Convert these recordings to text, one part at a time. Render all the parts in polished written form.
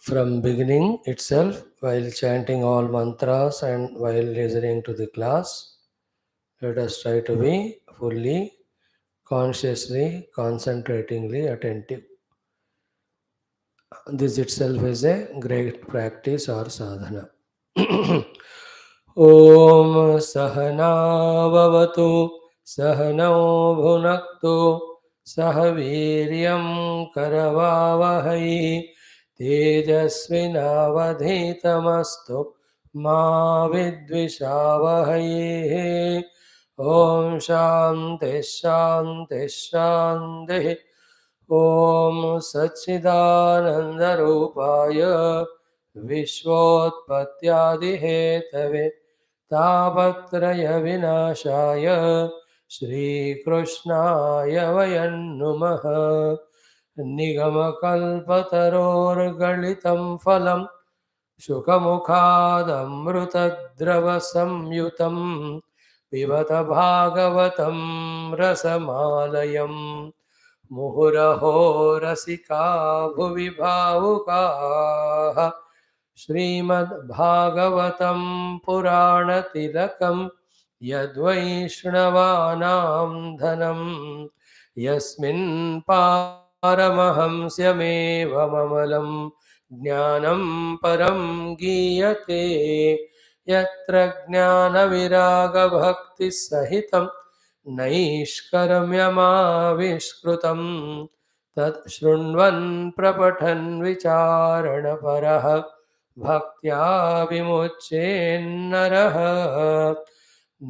From beginning itself, while chanting all mantras and while listening to the class, let us try to be fully, consciously, concentratingly attentive. This itself is a great practice or sadhana. Om Sahana Bhavatu Sahano Bhunaktu Sahaviryam Karavavahai Tejasvinavadhitamastu Ma Vidvishavahai. Om Shanti Shanti Shanti. Om Satchidanandarupaaya Vishvotpatyadihetave Tapatraya Vinashaya Shri Krishnaya Vayam Namaha. Nigamakalpatarorgalitam phalam Shukamukadamrutadravasamyutam Pivata Bhagavatam Rasamalayam मुहुरहो रसिका भुवि भावुकाः श्रीमद्भागवतं पुराणतिलकं यद्वैष्णवानां धनं यस्मिन् पारमहंस्यमेव ममलं ज्ञानं परं गीयते यत्र ज्ञानविरागभक्तिसहितं नैष्कर्म्यमाविष्कृतं तत् शृण्वन् प्रपठन् विचारणपरः भक्त्या विमुच्येन्नरः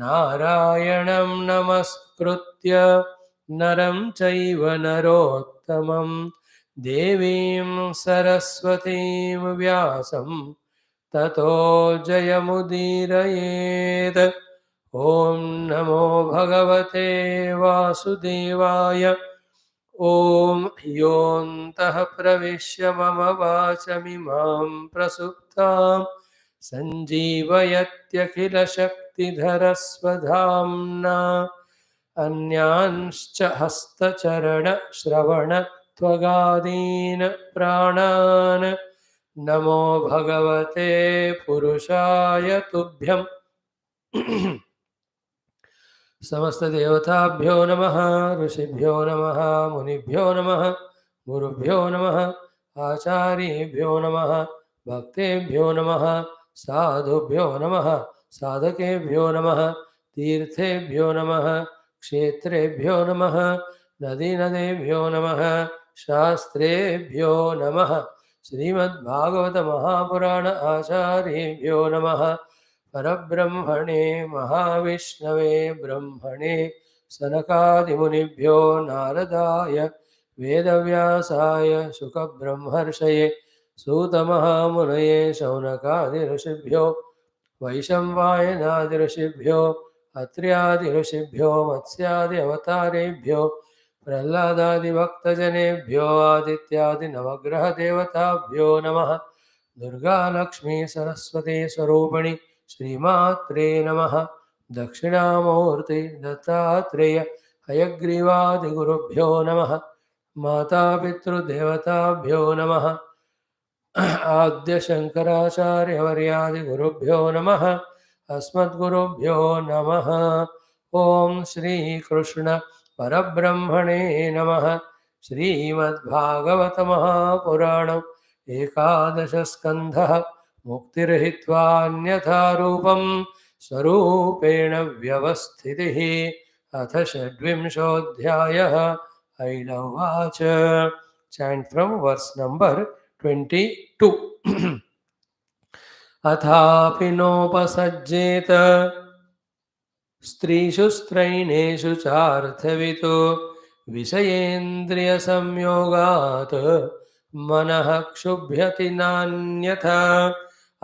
नारायणं नमस्कृत्य नरं चैव नरोत्तमं देवीं सरस्वतीं व्यासं ततो जयमुदीरयेत्। ॐ नमो भगवते वासुदेवाय। ॐ योऽन्तः प्रविश्य मम वाचमिमां प्रसुप्तां सञ्जीवयत्यखिलशक्तिधरस्वधाम्ना अन्यांश्च हस्तचरणश्रवणत्वगादीन् प्राणान् नमो भगवते पुरुषाय तुभ्यम्। समस्त देवताभ्यो नमः, ऋषिभ्यो नमः, मुनिभ्यो नमः, गुरुभ्यो नमः, आचार्येभ्यो नमः, भक्तेभ्यो नमः, साधुभ्यो नमः, साधकेभ्यो नमः, तीर्थेभ्यो नमः, क्षेत्रेभ्यो नमः, नदीनदेभ्यो नमः, शास्त्रेभ्यो नमः, श्रीमद्भागवत महापुराण आचार्येभ्यो नमः, परब्रह्मणे महाविष्णवे ब्रह्मणे सनकादिमुनिभ्यो नारदाय वेदव्यासाय शुकब्रह्मर्षये सूतमहामुनये शौनकादिऋषिभ्यो वैशम्पायनादिऋषिभ्यो अत्र्यादिऋषिभ्यो मत्स्यादि अवतारेभ्यो प्रह्लादादिभक्तजनेभ्यो आदित्यादिनवग्रहदेवताभ्यो नमः। दुर्गालक्ष्मी सरस्वती स्वरूपिणी श्रीमात्रे नमः। दक्षिणामूर्ति दत्तात्रेय हयग्रीवादिगुरुभ्यो नमः। मातापितृदेवताभ्यो नमः। आद्यशङ्कराचार्यवर्यादिगुरुभ्यो नमः। अस्मद्गुरुभ्यो नमः। ॐ श्रीकृष्ण परब्रह्मणे नमः। श्रीमद्भागवत महापुराणम् एकादशस्कन्धः मुक्तिरहित्वान्यथा रूपं स्वरूपेण व्यवस्थितिः। अथ षड्विंशोऽध्यायः। ऐलवाच। Chant from verse number 22. अथापि नोपसज्जेत स्त्रीषु स्त्रैणेषु चार्थवितो विषयेन्द्रियसंयोगात् मनः क्षुभ्यति नान्यथा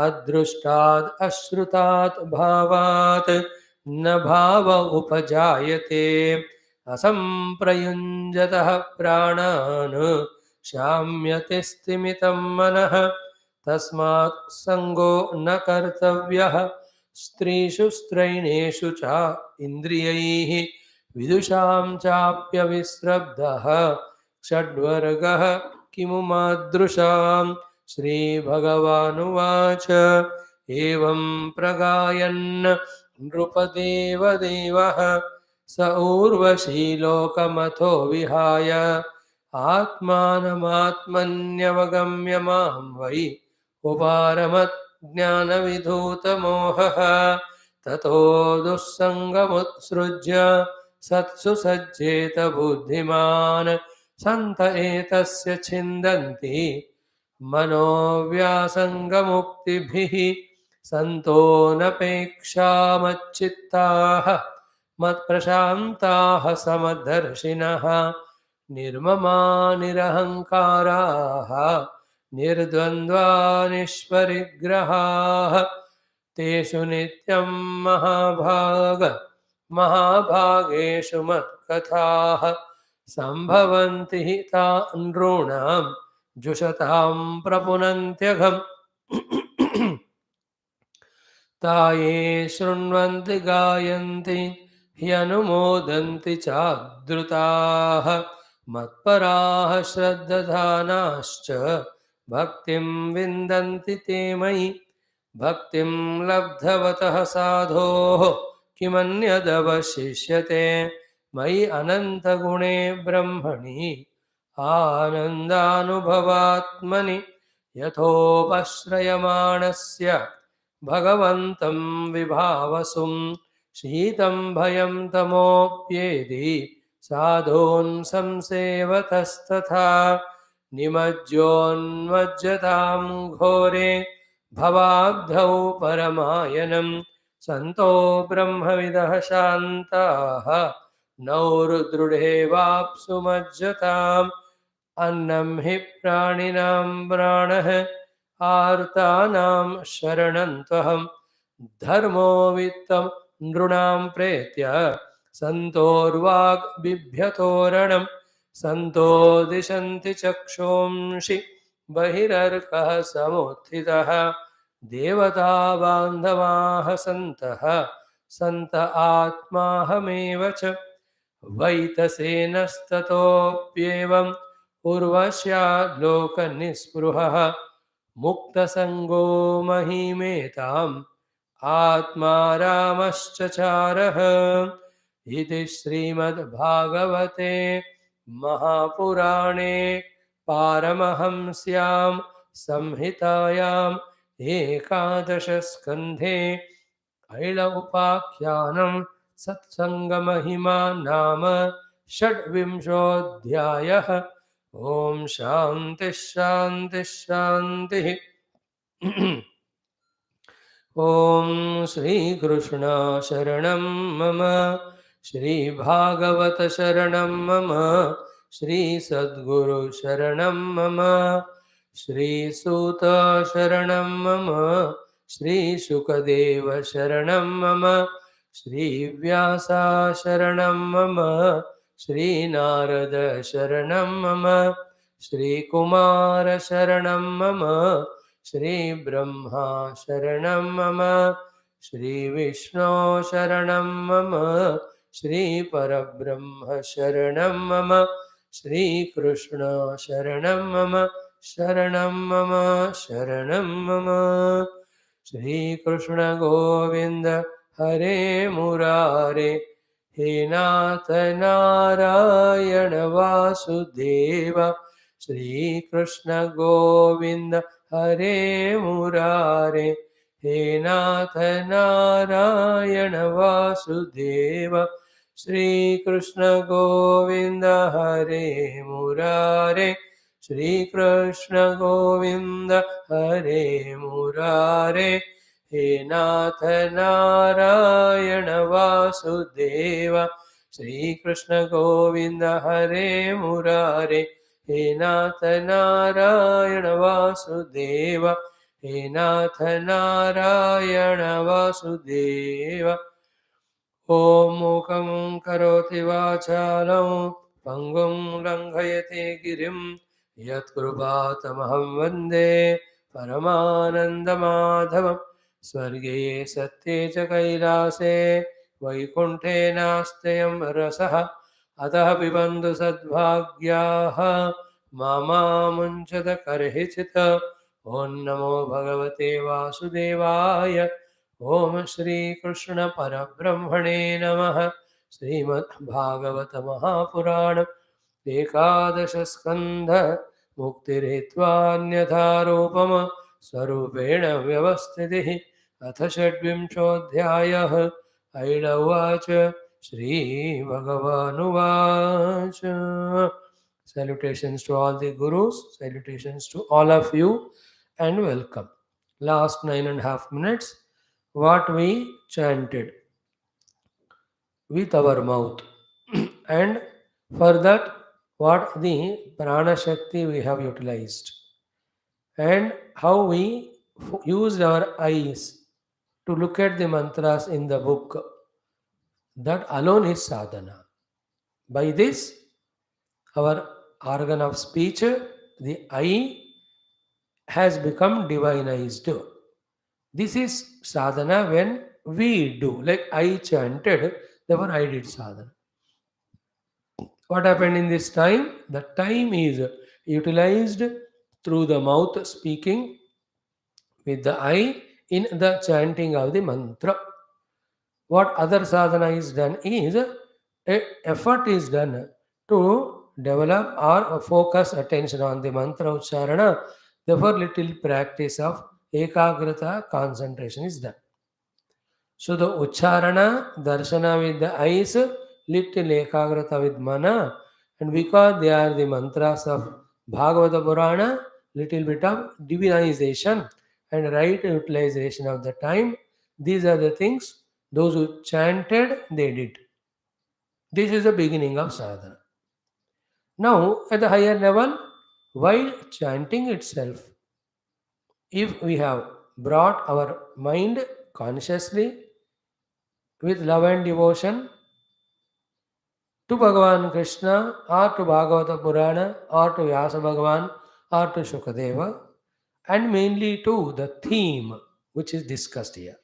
अदृष्टाद् अश्रुतात् भावात् न भाव उपजायते असंप्रयुञ्जतः प्राणान् शाम्यति स्तिमितं मनः तस्मात् संगो न कर्तव्यः स्त्रीषु स्त्रैणेषु च इन्द्रियैः विदुषां चाप्यविस्रब्धः षड्वर्गः किमु मादृशां श्रीभगवानुवाच एवं प्रगायन् नृपदेवदेवः स ऊर्वशी लोकमथो विहाय आत्मानमात्मन्यवगम्य मां वै उपारमत् ज्ञानविधूतमोहः ततो दुःसङ्गमुत्सृज्य सत्सु सज्जेत बुद्धिमान् सन्त एतस्य छिन्दन्ति मनोव्यासङ्गमुक्तिभिः सन्तो नपेक्षामच्चित्ताः मत्प्रशान्ताः समदर्शिनः निर्ममा निरहङ्काराः निर्द्वन्द्वा निष्परिग्रहाः तेषु नित्यं महाभागेषु मत्कथाः सम्भवन्ति हि ता नॄणां जुषतां प्रपुनन्त्यघम् ताये शृण्वन्ति गायन्ति ह्यनुमोदन्ति चाद्रुताः मत्पराः श्रद्धानाश्च भक्तिं विन्दन्ति ते मयि भक्तिं लब्धवतः साधोः किमन्यदवशिष्यते मयि अनन्तगुणे ब्रह्मणि आनन्दानुभवात्मनि यथोपश्रयमाणस्य भगवन्तं विभावसुं शीतं भयं तमोऽप्येति साधून् संसेवतस्तथा निमज्जोन्मज्जतां घोरे भवाब्धौ परमायनं सन्तो ब्रह्मविदः शान्ताः नौर्दृढे वाप्सु मज्जताम् अन्नं हि प्राणिनां प्राणः आर्तानां शरणं त्वहं धर्मो वित्तं नृणां प्रेत्य सन्तोर्वाग् बिभ्यतोरणं सन्तो दिशन्ति चक्षुंषि बहिरर्कः समुत्थितः देवता बान्धवाः सन्तः सन्त आत्माहमेव च वैतसेनस्ततोऽप्येवम् उर्वश्यालोकनिःस्पृहः मुक्तसङ्गो महीमेताम् आत्मारामश्चचारः इति श्रीमद्भागवते महापुराणे पारमहंस्यां संहितायाम् एकादशस्कन्धे ऐल उपाख्यानं सत्सङ्गमहिमा नाम षड्विंशोऽध्यायः। ओम शांति शांति शांति। ओम श्री कृष्ण शरणं मम, श्री भागवत शरणं मम, श्री सद्गुरु शरणं मम, श्री सूत शरणं मम, श्री शुकदेव शरणं मम, श्री व्यासा शरणं मम, श्री नारद शरणं मम, श्री कुमार शरणं मम, श्री ब्रह्मा शरणं मम, श्री विष्णु शरणं मम, श्री परब्रह्म शरणं मम, श्री कृष्ण शरणं मम, शरणं मम, शरणं मम। श्री कृष्ण गोविंद हरे मुरारे, हे नाथ नारायण वासुदेव। श्री कृष्ण गोविंद हरे मुरारे, हे नाथ नारायण वासुदेव। श्री कृष्ण गोविंद हरे मुरारे, श्री कृष्ण गोविंद हरे मुरारे, हे नाथ नारायण वासुदेव। श्री कृष्ण गोविंद हरे मुरारे, हे नाथ नारायण वासुदेव, हे नाथ नारायण वासुदेव। ॐ मूकं करोति वाचालं पङ्गुं लङ्घयति गिरिं यत्कृपातमहं वन्दे परमानन्दमाधवम्। स्वर्गे सत्ये च कैलासे वैकुण्ठे नास्त्ययं रसः, अतः पिबन्तु सद्भाग्याः मामामुञ्चत कर्हिचित्। Om Namo Bhagavate Vasudevaya. Om Shri Krishna Parabrahmane Namaha. Srimad Bhagavata Mahapuranam Ekadasha Skandha Muktiritva Sarupena Vyavastitihi Atha षड्विंशोऽध्यायः ऐलवाच Shri Bhagavanuvacha. Salutations to all the gurus, salutations to all of you, and welcome. Last 9.5 minutes, what we chanted with our mouth, and for that, what the prana shakti we have utilized, and how we used our eyes to look at the mantras in the book. That alone is sadhana. By this, our organ of speech, the eye, has become divinized. This is sadhana when we do. Like I chanted, therefore I did sadhana. What happened in this time? The time is utilized through the mouth speaking with the eye in the chanting of the mantra. What other sadhana is done is effort is done to develop or focus attention on the mantra ucharana. Therefore, little practice of ekagrata concentration is done. So the ucharana, darshana with the eyes, little ekagrata with mana, and because they are the mantras of Bhagavata Purana, little bit of divinization and right utilization of the time. These are the things those who chanted they did. This is the beginning of sadhana. Now, at the higher level, while chanting itself, if we have brought our mind consciously with love and devotion to Bhagavan Krishna or to Bhagavata Purana or to Vyasa Bhagavan or to Shukadeva, and mainly to the theme which is discussed here.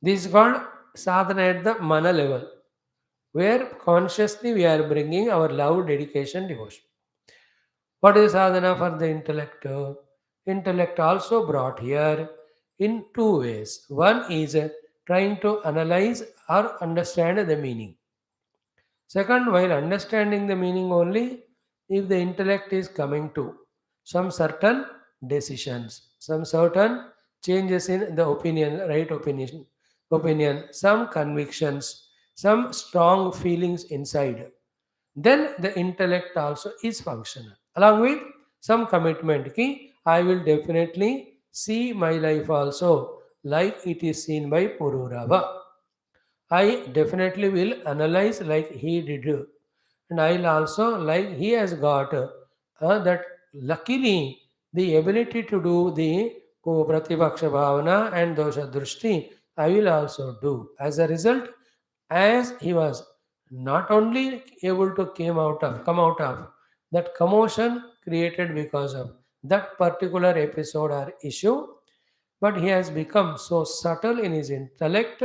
This is called sadhana at the mana level, where consciously we are bringing our love, dedication, devotion. What is sadhana for the intellect? Intellect also brought here in two ways. One is trying to analyze or understand the meaning. Second, while understanding the meaning only, if the intellect is coming to some certain decisions, some certain changes in the opinion, right opinion, some convictions, some strong feelings inside, then the intellect also is functional. Along with some commitment, ki, I will definitely see my life also like it is seen by Pururava. I definitely will analyze like he did, and I'll also like he has got that luckily the ability to do the Pratipaksha Bhavana and Dosha Drushti, I will also do. As a result, as he was not only able to come out of that commotion created because of that particular episode or issue, but he has become so subtle in his intellect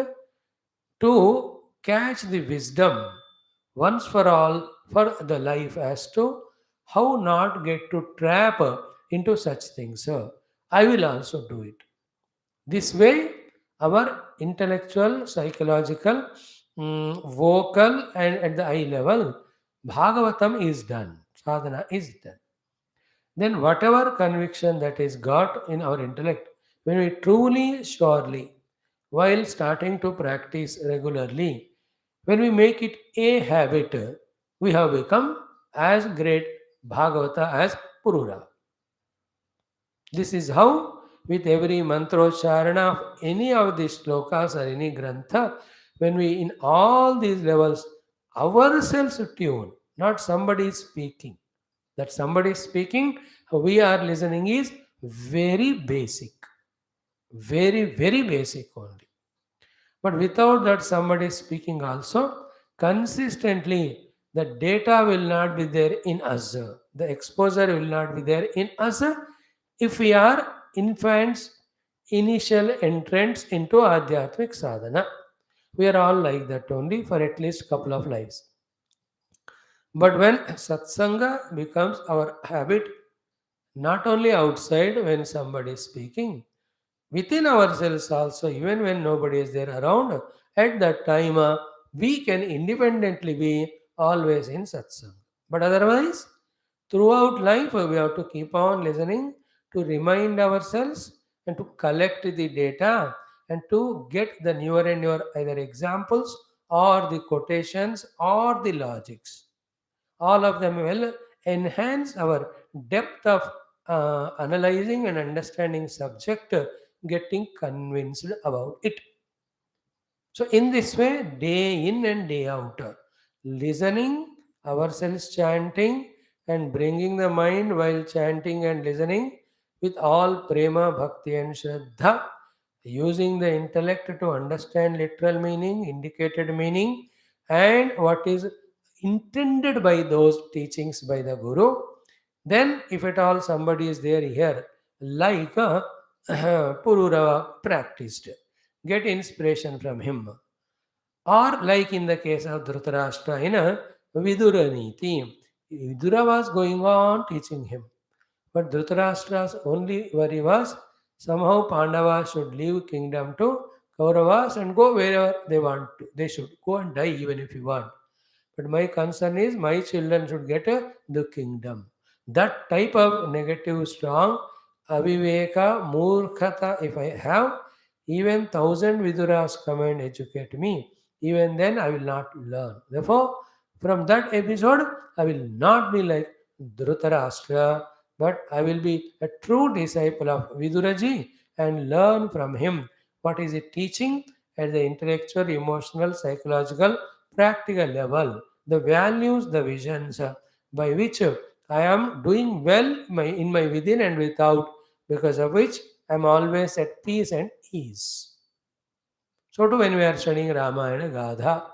to catch the wisdom once for all for the life as to how not get to trap into such things. I will also do it. This way, our intellectual, psychological, vocal, and at the eye level, Bhagavatam is done, sadhana is done. Then, whatever conviction that is got in our intellect, when we truly, surely, while starting to practice regularly, when we make it a habit, we have become as great Bhagavata as Purura. This is how, with every mantrocharana of any of these slokas or any grantha, when we in all these levels ourselves tune, not somebody is speaking. That somebody is speaking, we are listening is very basic, very basic only. But without that somebody is speaking also, consistently the data will not be there in us. The exposure will not be there in us if we are infants, initial entrants into Adhyatmic sadhana. We are all like that only for at least couple of lives. But when satsanga becomes our habit, Not only outside when somebody is speaking, within ourselves also, even when nobody is there around, at that time we can independently be always in satsang. But otherwise, throughout life, we have to keep on listening to remind ourselves and to collect the data and to get the newer and newer either examples or the quotations or the logics. All of them will enhance our depth of analyzing and understanding subject, getting convinced about it. So, in this way, day in and day out, listening, ourselves chanting, and bringing the mind while chanting and listening with all prema, bhakti, and shraddha, using the intellect to understand literal meaning, indicated meaning, and what is intended by those teachings by the Guru. Then, if at all somebody is there here, like Pururava practiced, get inspiration from him. Or like in the case of Dhritarashtra in a Vidura Niti, Vidura was going on teaching him. But Dhritarashtra's only worry was somehow Pandavas should leave kingdom to Kauravas and go wherever they want to. They should go and die even if you want. But my concern is my children should get the kingdom. That type of negative, strong, aviveka, murkhata, if I have, even thousand viduras come and educate me, even then I will not learn. Therefore, from that episode, I will not be like Dhritarashtra, but I will be a true disciple of Viduraji and learn from him what is it teaching at the intellectual, emotional, psychological, practical level, the values, the visions by which I am doing well in my within and without, because of which I am always at peace and ease. So too when we are studying Ramayana Gadha,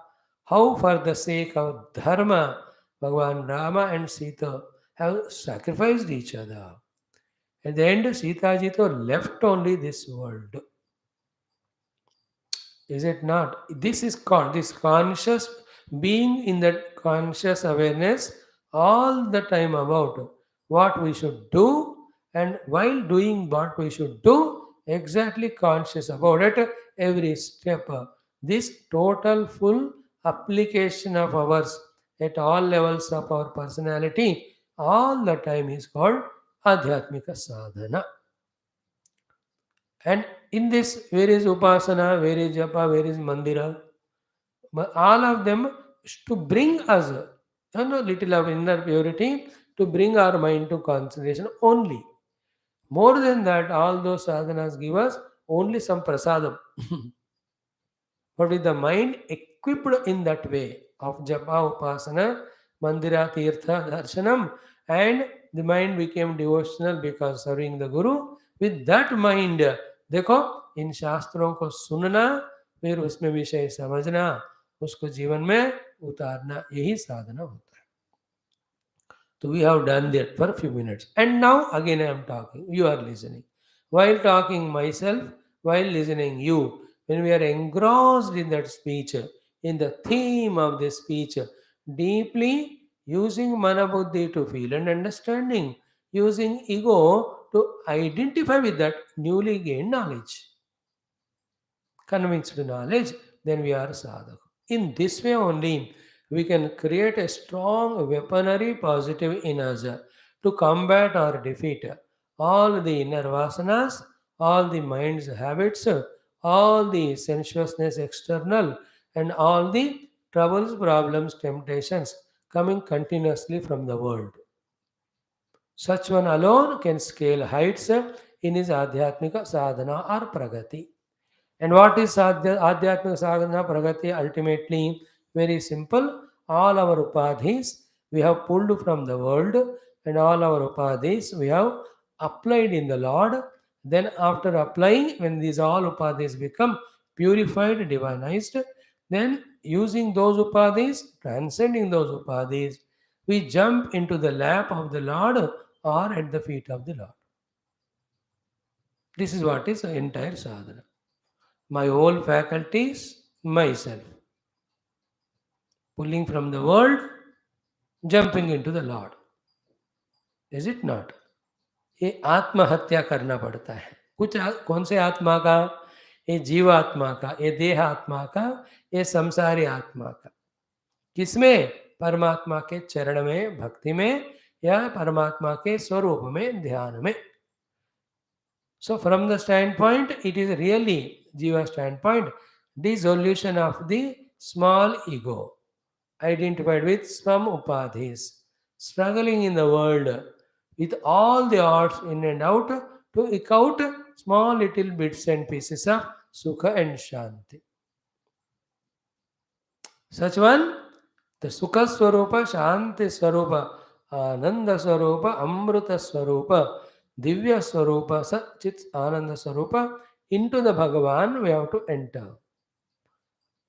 how for the sake of Dharma, Bhagavan Rama and Sita have sacrificed each other. At the end, Sita Ji left only this world. Is it not? This is called this conscious being in that conscious awareness all the time about what we should do, and while doing what we should do, exactly conscious about it every step. This total full application of ours at all levels of our personality all the time is called Adhyatmika Sadhana. And in this, where is Upasana, where is Japa, where is Mandira? But all of them to bring us little of inner purity, to bring our mind to concentration only. More than that, all those sadhanas give us only some prasadam. But with the mind equipped in that way of japa, upasana, mandira, tirtha, darshanam, and the mind became devotional because serving the Guru. With that mind, देखो इन शास्त्रों को सुनना, फिर उसमें विषय समझना, उसको जीवन में उतारना, यही साधना होता है. So we have done that for a few minutes. And now again I am talking. You are listening. While talking myself, while listening you, when we are engrossed in that speech, in the theme of this speech, deeply using mana buddhi to feel and understanding, using ego to identify with that newly gained knowledge, convinced knowledge, then we are sadhak. In this way only, we can create a strong weaponry positive in us to combat or defeat all the inner vasanas, all the mind's habits, all the sensuousness external, and all the troubles, problems, temptations coming continuously from the world. Such one alone can scale heights in his adhyatmika sadhana or pragati. And what is Adhyatmika Sadhana Pragati? Ultimately, very simple. All our upadhis we have pulled from the world, and all our upadhis we have applied in the Lord. Then, after applying, when these all upadhis become purified, divinized, then using those upadhis, transcending those upadhis, we jump into the lap of the Lord or at the feet of the Lord. This is what is the entire sadhana. My whole faculties, myself. Pulling from the world, jumping into the Lord. Is it not? ये आत्महत्या करना पड़ता है। कौन से आत्मा का? ये जीवात्मा का, ये देह आत्मा का, ये संसारी आत्मा का। किसमें? परमात्मा के चरण में, भक्ति में, या परमात्मा के स्वरूप में, ध्यान में। So from the standpoint, it is really Jiva standpoint, dissolution of the small ego, identified with some upadhis, struggling in the world with all the odds in and out to eke out small little bits and pieces of sukha and shanti. Such one, the Sukha Swarupa, Shanti Swarupa, Ananda Swarupa, Amruta Swarupa, Divya Swarupa, Sat Chit Ananda Swarupa, into the Bhagavan we have to enter.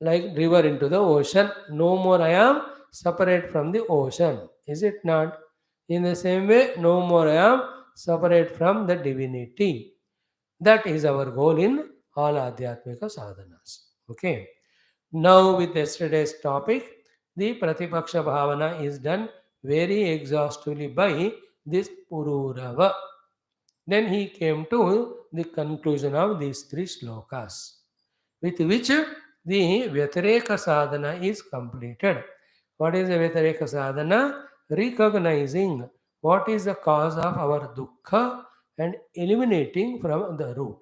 Like river into the ocean, no more I am separate from the ocean. Is it not? In the same way, no more I am separate from the divinity. That is our goal in all Adhyatmika sadhanas. Okay. Now, with yesterday's topic, the Pratipaksha Bhavana is done very exhaustively by this Pururava. Then he came to the conclusion of these three slokas, with which the Vyatireka Sadhana is completed. What is the Vyatireka Sadhana? Recognizing what is the cause of our dukkha and eliminating from the root.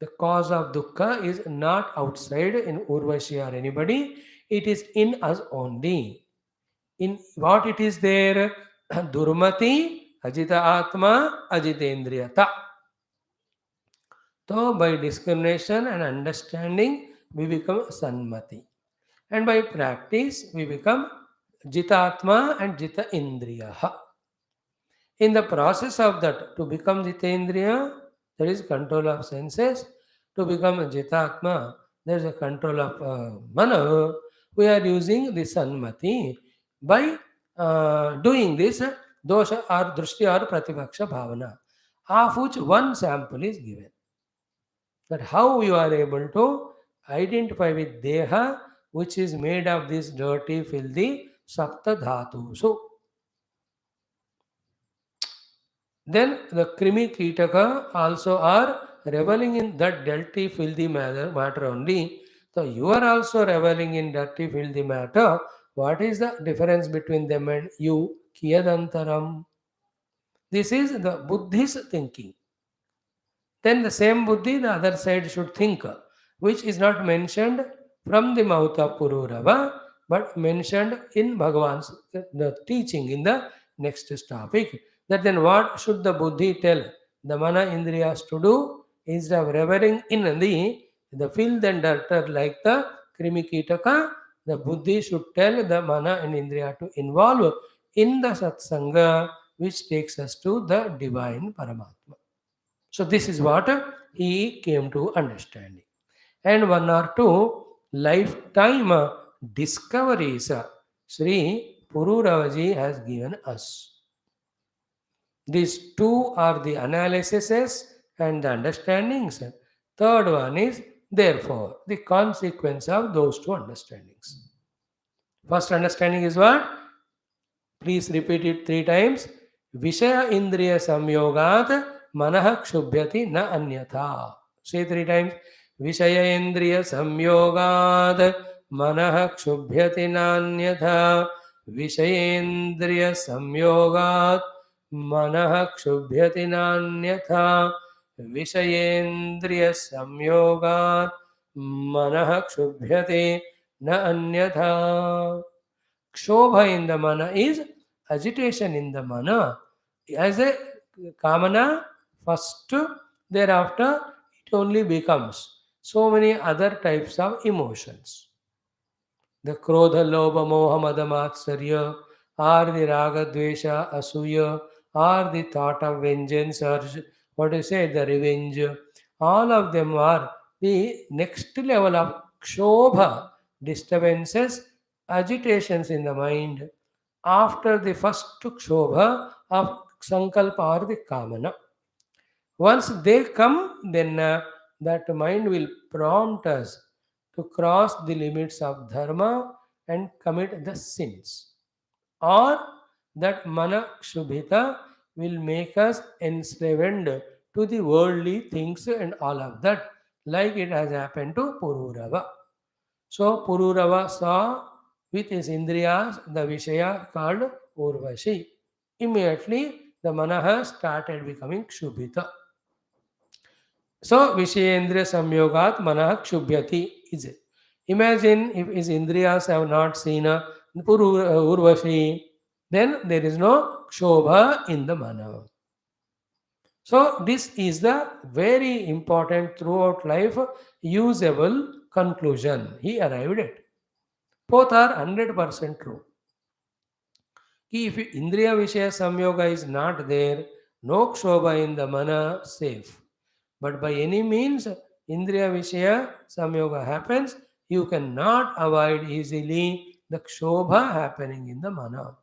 The cause of dukkha is not outside in Urvashi or anybody, it is in us only. In what it is there? Durmati, Ajita Atma, Ajitendriyata. So by discrimination and understanding, we become Sanmati. And by practice, we become Jitatma and Jita Indriyaha. In the process of that, to become Jitendriya, that is control of senses, to become Jitatma, there is a control of Mana, we are using the Sanmati by doing this dosha or drishti or pratipaksha bhavana, of which one sample is given. That how you are able to identify with Deha, which is made of this dirty, filthy Sapta Dhatu. So, then the Krimi Kitaka also are reveling in that dirty, filthy matter only. So you are also reveling in dirty, filthy matter. What is the difference between them and you? Kiyadantaram. This is the Buddhist thinking. Then the same buddhi the other side should think, which is not mentioned from the mouth of Pururava, but mentioned in Bhagavan's the teaching in the next topic. That then what should the buddhi tell the mana indriyas to do? Instead of reveling in the filth and dirt like the krimi kitaka, the buddhi should tell the mana and indriya to involve in the satsanga, which takes us to the divine Paramatma. So this is what he came to understanding. And one or two lifetime discoveries Sri Pururavaji has given us. These two are the analyses and the understandings. Third one is therefore the consequence of those two understandings. First understanding is what? Please repeat it 3 times. Vishaya Indriya Samyogat Manah Kshubhyati Na Anyatha. Say 3 times. Vishaya Indriya Samyogat Manah Kshubhyati Na Anyatha. Vishayendriya Samyogat Manah Kshubhyati Na Anyatha. Vishayendriya Samyogat Manah Kshubhyati Na Anyatha. Kshobha in the mana is agitation in the mana. As a kamana, first, thereafter, it only becomes so many other types of emotions. The krodha, lobha, moha, mada, matsarya, or the raga, dvesha, asuya, or the thought of vengeance, or what do you say, the revenge. All of them are the next level of kshobha, disturbances, agitations in the mind after the first kshobha of sankalpa or the kamana. Once they come, then that mind will prompt us to cross the limits of dharma and commit the sins. Or that mana kshubhita will make us enslaved to the worldly things and all of that, like it has happened to Pururava. So Pururava saw with his indriyas the Vishaya called Urvashi. Immediately the Manaha started becoming Kshubhita. So Vishayendriya Samyogat Manaha Kshubhyati is it. Imagine if his indriyas have not seen a Urvashi, then there is no Kshobha in the Mana. So this is the very important throughout life usable conclusion he arrived at. Both are 100% true. Ki if Indriya Vishaya Samyoga is not there, no Kshobha in the Mana safe. But by any means, Indriya Vishaya Samyoga happens, you cannot avoid easily the Kshobha happening in the Mana.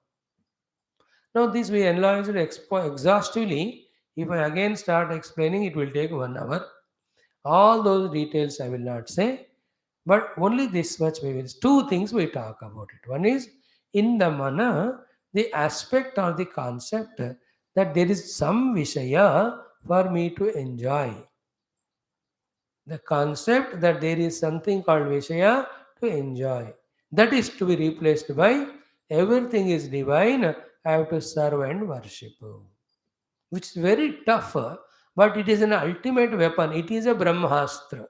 Now this we analyzed exhaustively. If I again start explaining, it will take 1 hour. All those details I will not say, but only this much we will. Two things we talk about it. One is in the mana, the aspect or the concept that there is some Vishaya for me to enjoy. The concept that there is something called Vishaya to enjoy. That is to be replaced by everything is divine, I have to serve and worship. Which is very tough, but it is an ultimate weapon. It is a Brahmastra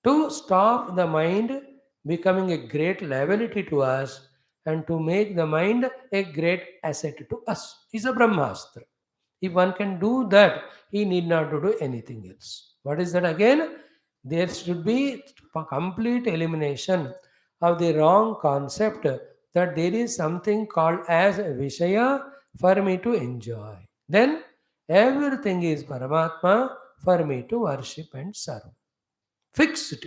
to stop the mind becoming a great liability to us and to make the mind a great asset to us. Is a Brahmastra. If one can do that, he need not to do anything else. What is that again? There should be a complete elimination of the wrong concept that there is something called as Vishaya for me to enjoy. Then everything is Paramatma for me to worship and serve. Fixed.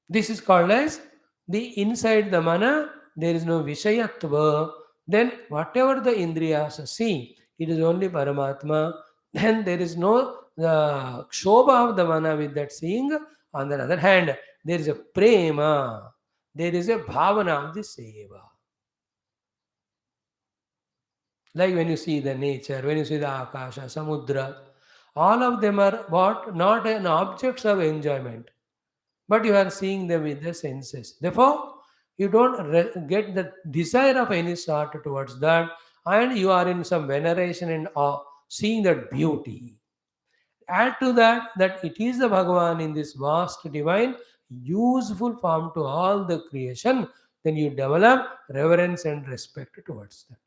This is called as the inside the mana, there is no Vishayatva. Then whatever the Indriyas see, it is only Paramatma. Then there is no the Kshobha of the mana with that seeing. On the other hand, there is a Prema. There is a Bhavana of the Seva. Like when you see the nature, when you see the Akasha, Samudra, all of them are what? Not an objects of enjoyment, but you are seeing them with the senses. Therefore, you don't get the desire of any sort towards that, and you are in some veneration and awe, seeing that beauty. Add to that that it is the Bhagavan in this vast divine useful form to all the creation, then you develop reverence and respect towards that.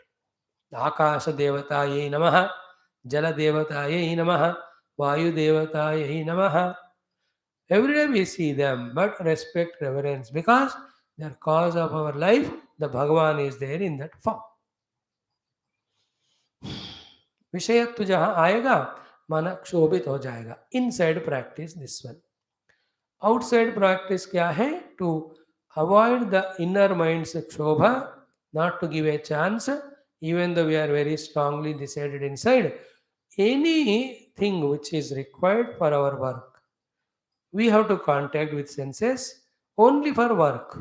Akasha Devataye Namaha, Jala Devataye Namaha, Vayu Devataye Namaha. Every day we see them, but respect, reverence, because they are cause of our life. The Bhagavan is there in that form. विषयत्व जहाँ आएगा मन क्षोभित हो जाएगा. Inside practice this one. Outside practice क्या है? To avoid the inner minds क्षोभा, not to give a chance, even though we are very strongly decided inside. Anything which is required for our work, we have to contact with senses only for work.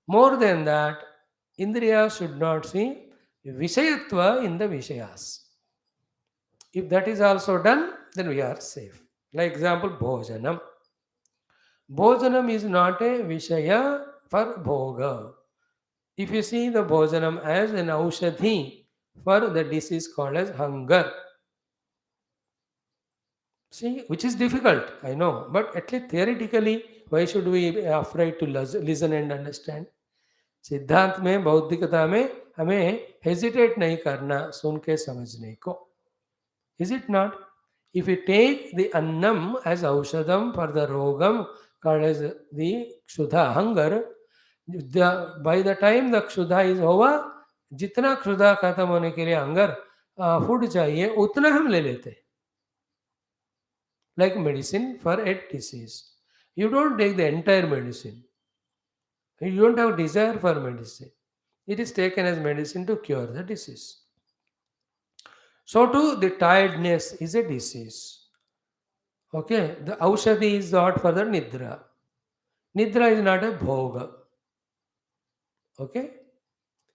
More than that, Indriya should not see Vishayatva in the Vishayas. If that is also done, then we are safe. Like example, Bhojanam. Bhojanam is not a Vishaya for Bhoga. If you see the Bhojanam as an Aushadhi for the disease called as hunger. See, which is difficult, I know, but at least theoretically, why should we be afraid to listen and understand? सिद्धांत में बौद्धिकता में हमें hesitate नहीं करना सुन के समझने को. Is it not? If you take the annam as aushadam for the rogam called as the kshuddha hunger, by the time the kshuddha is over, जितना क्षुधा खत्म होने के लिए हंगर फूड चाहिए उतना हम ले लेते. Like medicine for a disease, you don't take the entire medicine. You don't have desire for medicine. It is taken as medicine to cure the disease. So too, the tiredness is a disease. Okay, the aushadhi is not for the nidra. Nidra is not a bhoga. Okay,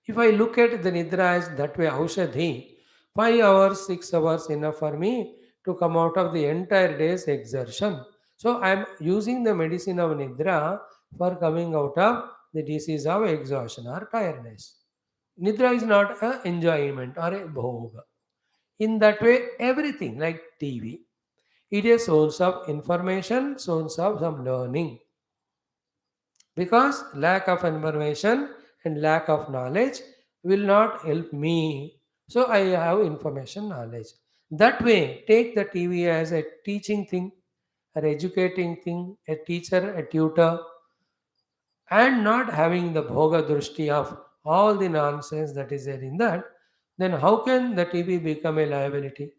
If I look at the Nidra as that way, Aushadhi, 5 hours, 6 hours enough for me to come out of the entire day's exertion. So I am using the medicine of Nidra for coming out of the disease of exhaustion or tiredness. Nidra is not a enjoyment or a bhoga. In that way, everything like TV, it is source of information, source of some learning. Because lack of information and lack of knowledge will not help me. So I have information knowledge. That way, take the TV as a teaching thing, an educating thing, a teacher, a tutor, and not having the bhoga drushti of all the nonsense that is there in that, then how can the TV become a liability?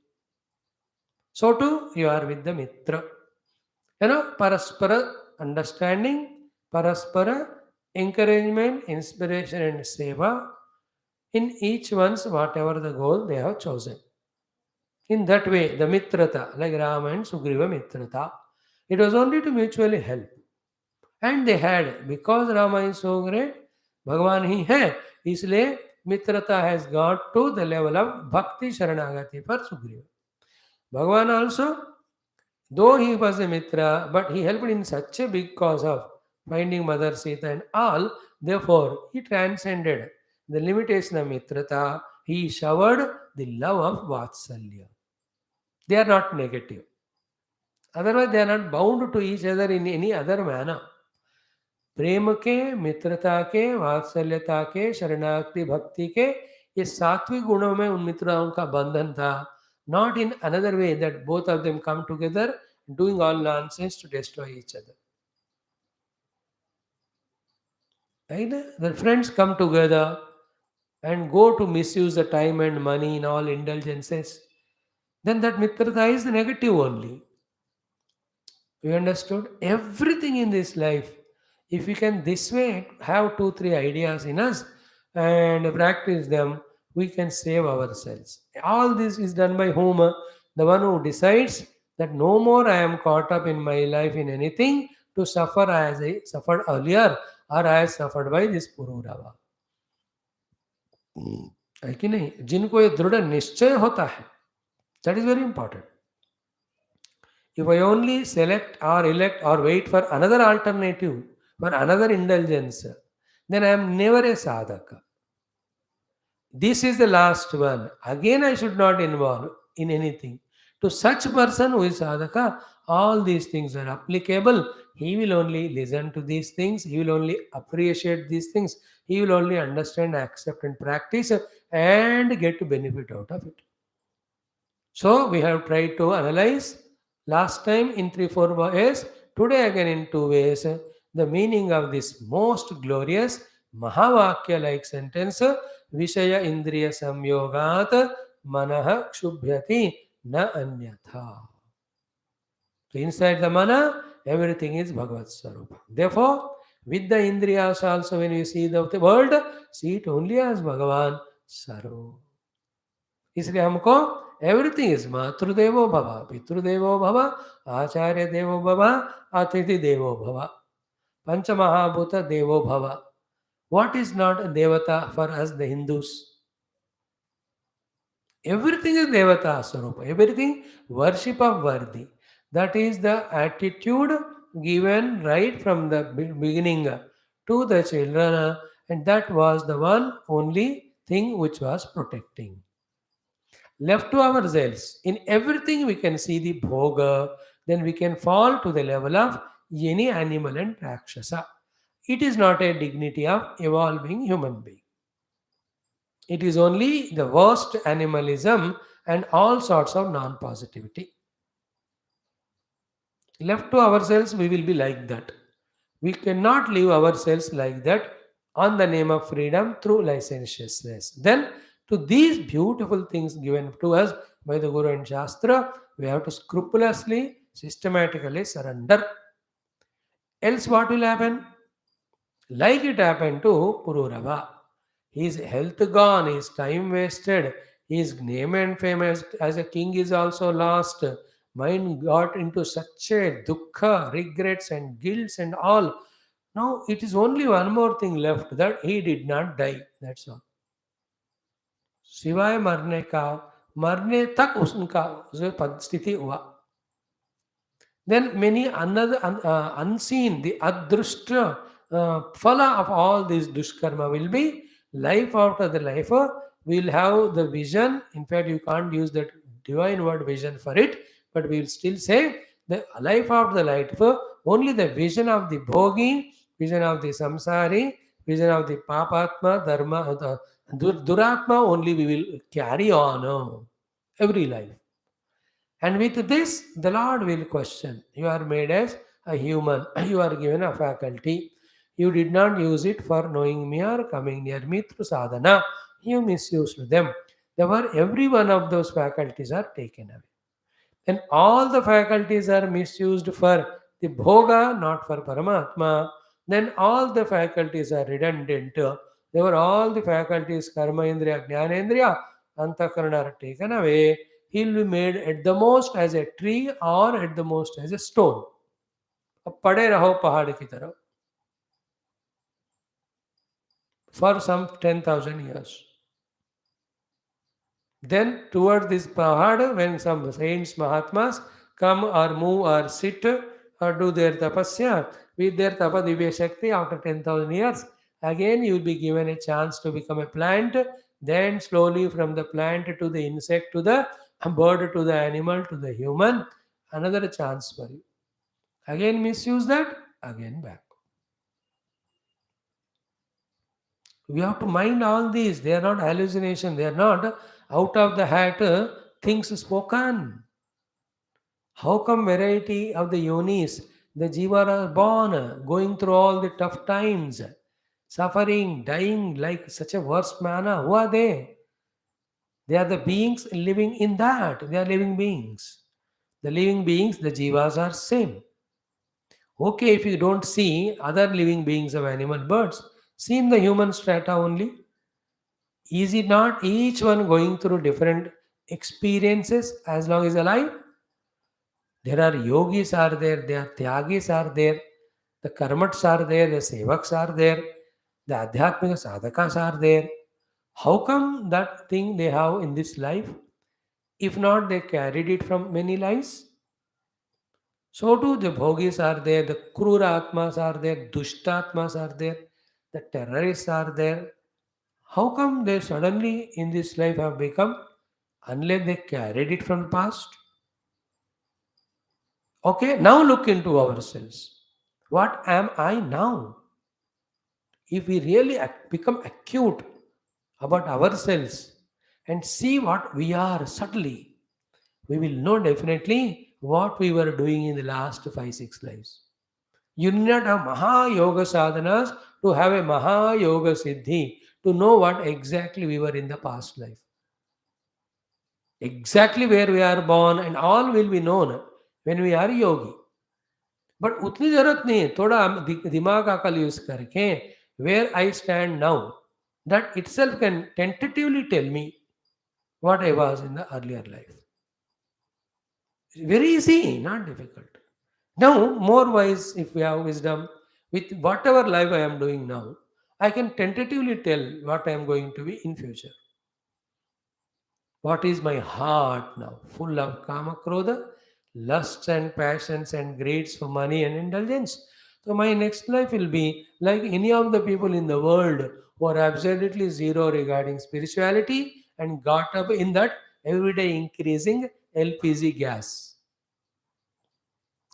So too, you are with the mitra. Paraspara understanding, paraspara encouragement, inspiration, and seva in each one's whatever the goal they have chosen. In that way, the mitrata, like Rama and Sugriva mitrata, it was only to mutually help. And they had, because Rama is so great, Bhagavan ही है, इसलिए mitrata has got to the level of bhakti sharanagati for Sugriva. Bhagavan also, though he was a Mitra, but he helped in such a big cause of finding Mother Sita and all. Therefore, he transcended the limitation of Mitrata. He showered the love of Vatsalya. They are not negative. Otherwise, they are not bound to each other in any other manner. प्रेम के, मित्रता के, वात्सल्यता के, शरणागति भक्ति के, ये सात्विक गुणों में उन मित्रों का बंधन था. Not in another way that both of them come together doing all nonsense to destroy each other. Right? The friends come together and go to misuse the time and money in all indulgences. Then that mitrata is negative only. We understood everything in this life. If we can this way have 2, 3 ideas in us and practice them, we can save ourselves. All this is done by whom? The one who decides that no more I am caught up in my life in anything to suffer as I suffered earlier or as suffered by this Pururava. है कि नहीं? जिनको ये दृढ़ निश्चय होता है, that is very important. If I only select or elect or wait for another alternative, for another indulgence, then I am never a sadhaka. This is the last one. Again, I should not involve in anything. To such person who is sadhaka, all these things are applicable. He will only listen to these things. He will only appreciate these things. He will only understand, accept, and practice and get benefit out of it. So we have tried to analyze last time in 3, 4 ways, today again in 2 ways, the meaning of this most glorious Mahavakya like sentence, Vishaya Indriya Samyogat Manaha Kshubhyati Na Anyatha. So inside the mana, everything is Bhagavad Sarupa. Therefore, with the Indriyas also, when you see the world, see it only as Bhagavan Sarupa. इसलिए हमको everything is मातृदेवो भव, पितृदेवो भव, आचार्य देवो भव, अतिथि देवो भव, पंचमहाभूत देवो भव. What is not a devata for us, the Hindus? Everything is devata swarupa, everything worship of worthy. That is the attitude given right from the beginning to the children, and that was the one only thing which was protecting. Left to ourselves, in everything we can see the bhoga, then we can fall to the level of any animal and rakshasa. It is not a dignity of evolving human being. It is only the worst animalism and all sorts of non-positivity. Left to ourselves, we will be like that. We cannot live ourselves like that on the name of freedom through licentiousness. Then, to these beautiful things given to us by the Guru and Shastra, we have to scrupulously, systematically surrender. Else, what will happen? Like it happened to Pururava. His health gone, his time wasted, his name and fame as a king is also lost. Mind got into such a dukkha, regrets and guilts and all. Now it is only one more thing left, that he did not die. That's all. सिवाय मरने का, मरने तक उनका जो स्थिति हुआ. Then many another unseen, the adrushta phala of all this dushkarma will be life after the life. We'll have the vision. In fact, you can't use that divine word vision for it, but we will still say the life after the life. Only the vision of the bhogi, vision of the samsari, vision of the papatma, dharma, the duratma. Only we will carry on every life. And with this, the Lord will question. You are made as a human. You are given a faculty. You did not use it for knowing me or coming near me through sadhana. You misused them. Therefore, every one of those faculties are taken away. And all the faculties are misused for the bhoga, not for Paramatma. Then all the faculties are redundant. Therefore, all the faculties, karma indriya, jnana indriya, antakarana are taken away. He will be made at the most as a tree or at the most as a stone. अब पड़े रहो पहाड़ की तरफ for some 10,000 years. Then towards this pahad, when some saints, Mahatmas come or move or sit or do their tapasya with their tapadivya shakti after 10,000 years, again you will be given a chance to become a plant. Then slowly from the plant to the insect to the bird to the animal to the human, another chance for you. Again misuse that, again back. We have to mind all these. They are not hallucination. They are not out of the hat things spoken. How come variety of the yonis, the jiva are born, going through all the tough times, suffering, dying like such a worst manner? Who are they? They are the beings living in that. They are living beings. The living beings, the jivas are same. Okay, if you don't see other living beings of animal birds, see in the human strata only. Is it not each one going through different experiences as long as alive? There are yogis are there, there are tyagis are there, the karmats are there, the sevaks are there, the adhyatmika sadhakas are there. How come that thing they have in this life? If not, they carried it from many lives. So too the bhogis are there, the krura atmas are there, dushtatmas are there, the terrorists are there. How come they suddenly in this life have become unless they carried it from the past? Okay, now look into ourselves. What am I now? If we really become acute about ourselves and see what we are subtly, we will know definitely what we were doing in the last 5, 6 lives. You need not have Maha Yoga sadhanas to have a Maha Yoga Siddhi to know what exactly we were in the past life. Exactly where we are born and all will be known when we are yogi. But उतनी जरूरत नहीं है थोड़ा दिमाग अकल use करके where I stand now that itself can tentatively tell me what I was in the earlier life. Very easy, not difficult. Now, more wise, if we have wisdom, with whatever life I am doing now, I can tentatively tell what I am going to be in future. What is my heart now? Full of kama krodha, lusts and passions and greeds for money and indulgence. So my next life will be like any of the people in the world who are absolutely zero regarding spirituality and got up in that everyday increasing LPG gas.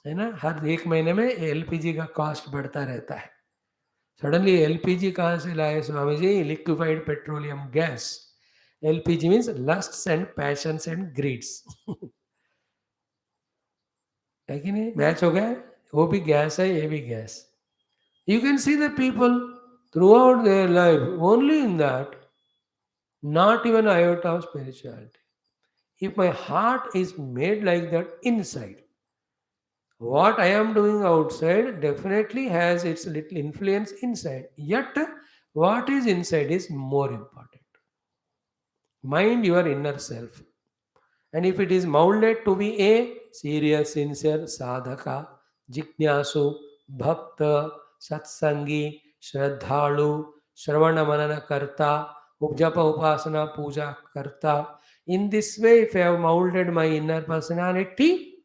है ना हर एक महीने में LPG का cost बढ़ता रहता है suddenly LPG कहाँ से लाए Swami ji liquefied petroleum gas LPG means lusts and passions and greeds. है कि नहीं मैच हो गया वो भी गैस है ये भी gas you can see the people through out their life only in that not even iota of spirituality. If my heart is made like that inside, what I am doing outside definitely has its little influence inside. Yet, what is inside is more important. Mind your inner self. And if it is molded to be a serious, sincere sadhaka, jignasu, bhakta, satsangi, shraddhalu, shravana manana karta, Japa, upasana, puja, karta. In this way, if I have molded my inner personality,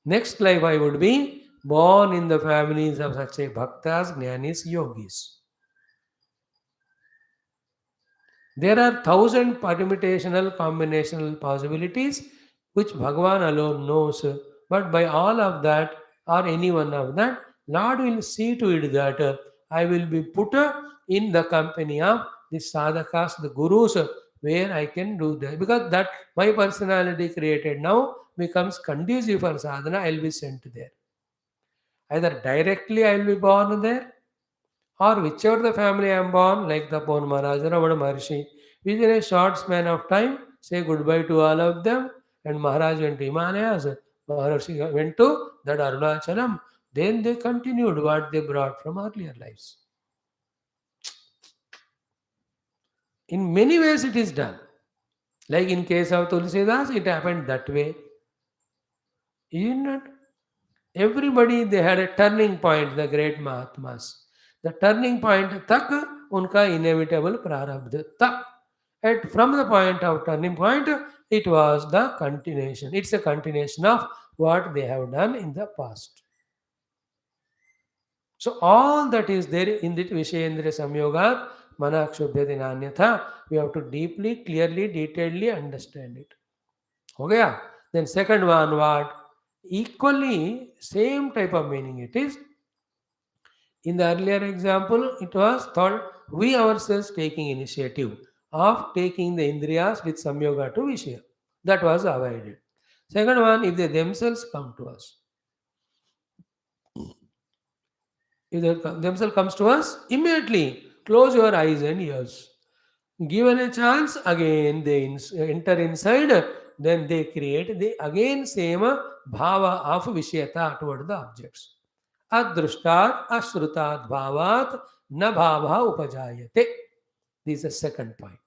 next life I would be born in the families of such a bhaktas, jnanis, yogis. There are thousand permutational combinational possibilities which Bhagavan alone knows. But by all of that or any one of that, Lord will see to it that I will be put in the company of the sadhakas, the gurus, where I can do that. Because that my personality created now becomes conducive for sadhana, I will be sent there. Either directly I will be born there, or whichever the family I am born, like the Pon Maharaj, Ramana Maharshi, within a short span of time, say goodbye to all of them, and Maharaj went to Himalayas, Maharshi went to that Arunachalam, then they continued what they brought from earlier lives. In many ways it is done. Like in case of Tulsidas, it happened that way. Isn't it? Everybody, they had a turning point, the great Mahatmas. The turning point, tak, unka inevitable prarabdha, tak. And from the point of turning point, it was the continuation. It's a continuation of what they have done in the past. So all that is there in the Vishayendra Samyoga, Manakshubhyati Nanyatha, we have to deeply, clearly, detailedly understand it. Okay? Yeah? Then second one, what? Equally, same type of meaning it is. In the earlier example, it was thought we ourselves taking initiative of taking the Indriyas with Samyoga to Vishaya. That was avoided. Second one, if they themselves come to us. If they themselves comes to us, immediately close your eyes and ears. Given a chance, again they enter inside, then they create the again same bhava of Vishayata toward the objects. Adrushtat ashrutat bhavat na bhava upajayate. This is the second point.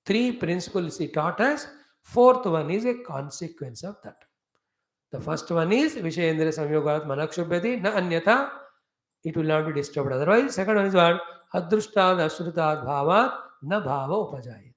Three principles he taught us. Fourth one is a consequence of that. The first one is Vishayendra Samyogat Manakshubhyati na anyatha. It will not be disturbed otherwise. Second one is what? Adrushtat ashrutat bhavat na bhava upajayate.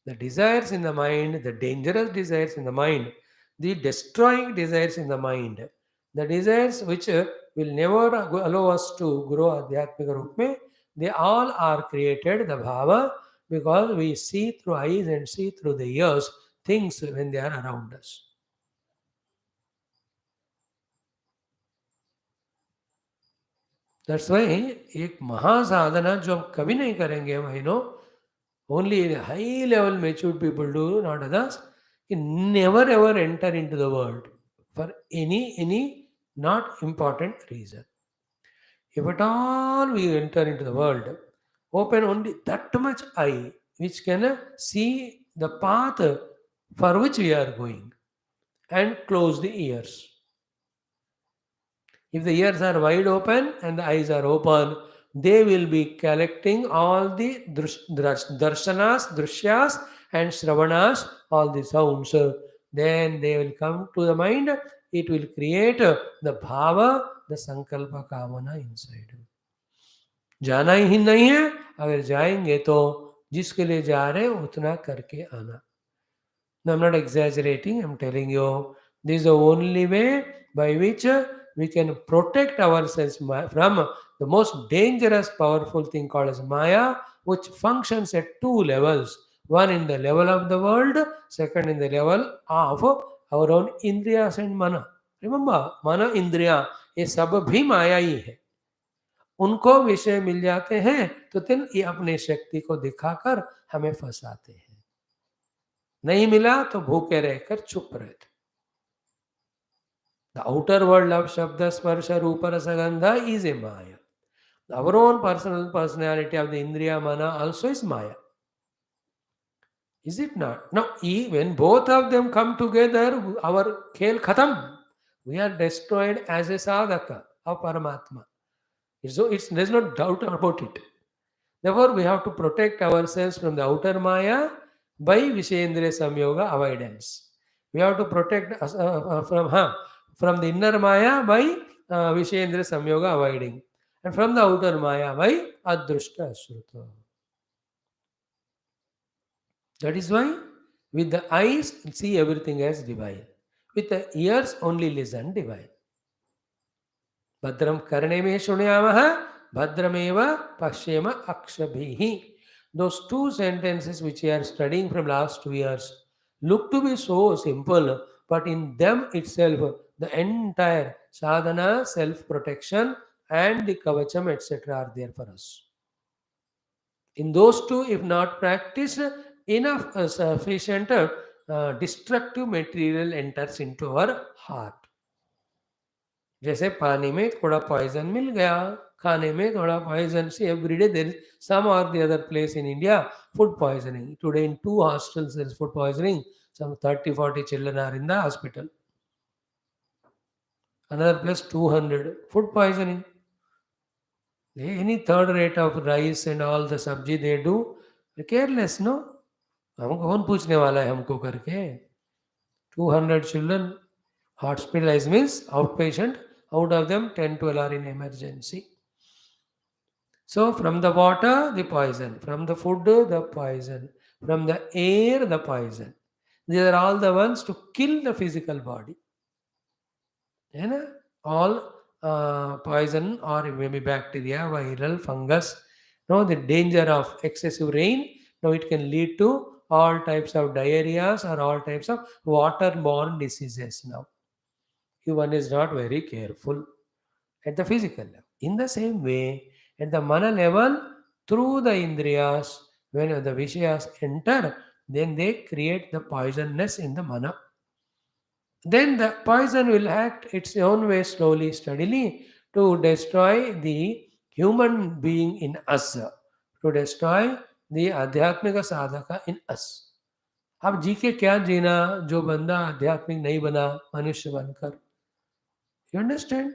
The desires in the mind, the dangerous desires in the mind, the destroying desires in the mind, the desires which will never allow us to grow Adhyatmika Rup mein, they all are created, the bhava, because we see through eyes and see through the ears things when they are around us. That's why एक महासाधना जो हम कभी नहीं करेंगे महीनों, only high level matured people do, not others, can never ever enter into the world for any not important reason. If at all we enter into the world, open only that much eye which can see the path for which we are going, and close the ears. If the ears are wide open and the eyes are open, they will be collecting all the darshanas, drishyas, and shravanas, all the sounds. Then they will come to the mind. It will create the bhava, the sankalpa kamana inside. जाना ही नहीं है, अगर जाएंगे तो जिसके लिए जा रहे हैं उतना करके आना. No, I'm not exaggerating, I'm telling you, this is the only way by which we can protect ourselves from the most dangerous, powerful thing called as Maya, which functions at two levels. One in the level of the world, second in the level of our own Indriyas and Mana. Remember, Mana, Indriya, ये सब भी माया ही है. उनको विषय मिल जाते हैं तो फिर ये अपने शक्ति को दिखाकर हमें फंसाते हैं. नहीं मिला तो भूखे रहकर चुप रहते. The outer world of Shabda, Sparsha, Rupa, Rasagandha is a Maya. Our own personal personality of the Indriya Mana also is Maya. Is it not? Now, when both of them come together, our khel khatam. We are destroyed as a sadhaka of Paramatma. There's no doubt about it. Therefore, we have to protect ourselves from the outer Maya by Vishayendra Samyoga avoidance. We have to protect us from the inner Maya by Vishayendra Samyoga avoiding. And from the outer Maya by Adrushta Ashruta. That is why with the eyes see everything as divine. With the ears only listen divine. Bhadram karneme shunyamaha, bhadrameva pashyema akshabhihi. Those two sentences which we are studying from last 2 years look to be so simple, but in them itself, the entire sadhana, self-protection, and the kavacham, etc. are there for us. In those two, if not practiced, enough sufficient destructive material enters into our heart. जैसे पानी में थोड़ा poison मिल गया, खाने में थोड़ा poison. See, every day there is some or the other place in India, food poisoning. Today in 2 hostels there is food poisoning. Some 30-40 children are in the hospital. Another place 200. Food poisoning. Any third rate of rice and all the sabji they do, careless, no? हमको कौन पूछने वाला है हमको करके. 200 children hospitalized means outpatient. Out of them 10-12 are in emergency. So from the water, the poison. From the food, the poison. From the air, the poison. These are all the ones to kill the physical body. You know? All poison or maybe bacteria, viral, fungus. No, the danger of excessive rain. Now it can lead to all types of diarrheas or all types of waterborne diseases now. If one is not very careful at the physical level. In the same way, at the mana level, through the indriyas, when the vishayas enter, then they create the poisonness in the mana. Then the poison will act its own way slowly, steadily to destroy the human being in us, to destroy the adhyatmika sadhaka in us. अब जी के क्या जीना जो बंदा आध्यात्मिक नहीं बना मनुष्य बनकर. You understand.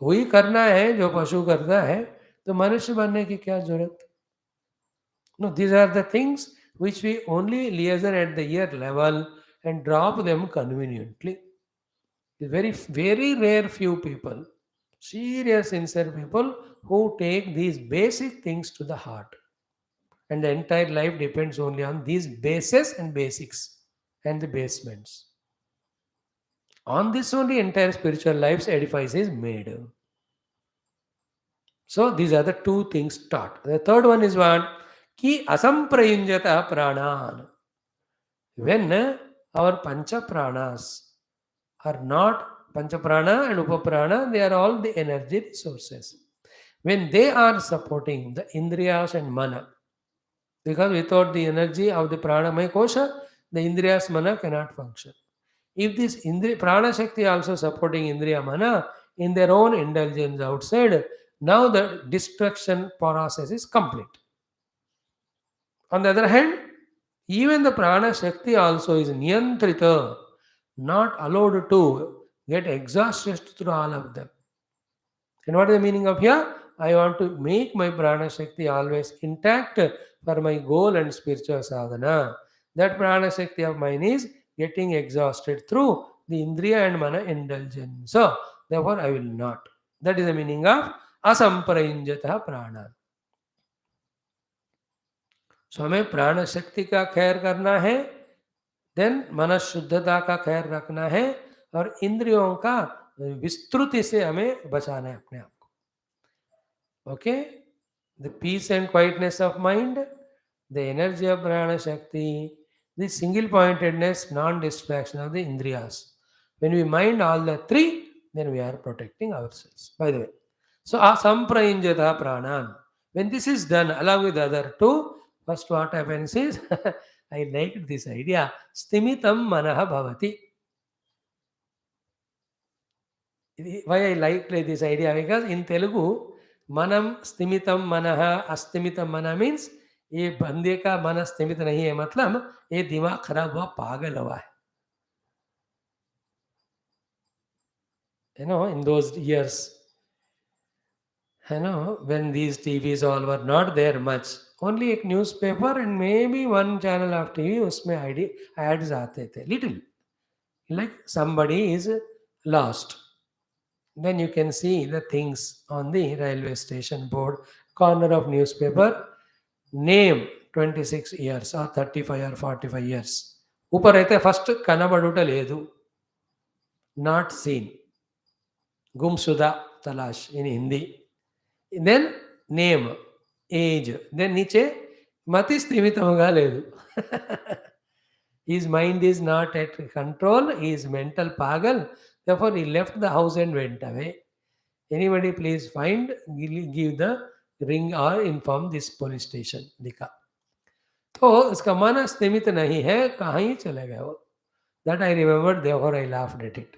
वही करना है जो पशु करता है, तो मनुष्य बनने की क्या जरूरत. No, these are the things which we only liaison at the ear level and drop them conveniently. Very very rare few people, serious sincere people, who take these basic things to the heart, and the entire life depends only on these bases and basics and the basements. On this only entire spiritual life's edifice is made. So these are the two things taught. The third one is what? Ki asamprayunjata pranan. When our pancha pranas are not pancha prana and upaprana, they are all the energy resources. When they are supporting the indriyas and mana, because without the energy of the pranamaya kosha, the indriyas mana cannot function. If this prana shakti also supporting indriya mana in their own indulgence outside, now the destruction process is complete. On the other hand, even the prana shakti also is niyantrita, not allowed to get exhausted through all of them. And what is the meaning of here? I want to make my prana shakti always intact for my goal and spiritual sadhana. That prana shakti of mine is getting exhausted through the indriya and mana indulgence. So, therefore, I will not. That is the meaning of asamprayunjata prana. So, हमें प्राण शक्ति का खैर करना है, then मन शुद्धता का खैर रखना है, और इंद्रियों का विस्तृति से हमें बचाना है अपने आप को. Okay, the peace and quietness of mind, the energy of prana shakti, the single pointedness, non distraction of the indriyas. When we mind all the three, then we are protecting ourselves. By the way, so asamprayunjata pranan. When this is done along with the other two, first what happens is, I liked this idea, stimitam manaha bhavati. Why I liked this idea? Because in Telugu, manam stimitam manaha astimitam mana means ये बंदे का मन स्थिमित नहीं है, मतलब ये दिमाग खराब हुआ, पागल हुआ है. In those years, when these TVs all were not there much, only a newspaper and maybe one channel of TV, उसमें ads आते थे, little, like somebody is lost. Then you can see the things on the railway station board, corner of newspaper, name, 26 years or 35 or 45 years. ऊपर అయితే first కనబడుట లేదు, not seen, గుమ్సుదా తలాష్ in Hindi. Then name, age, then నీచే మతి స్థిమితముగా లేదు. His mind is not at control, he is mental pagal, therefore he left the house and went away. Anybody please find, give the ring or inform this police station, लिखा. तो इसका मन स्थिमित नहीं है, कहाँ ही चले गए वो. That I remembered, therefore I laughed at it.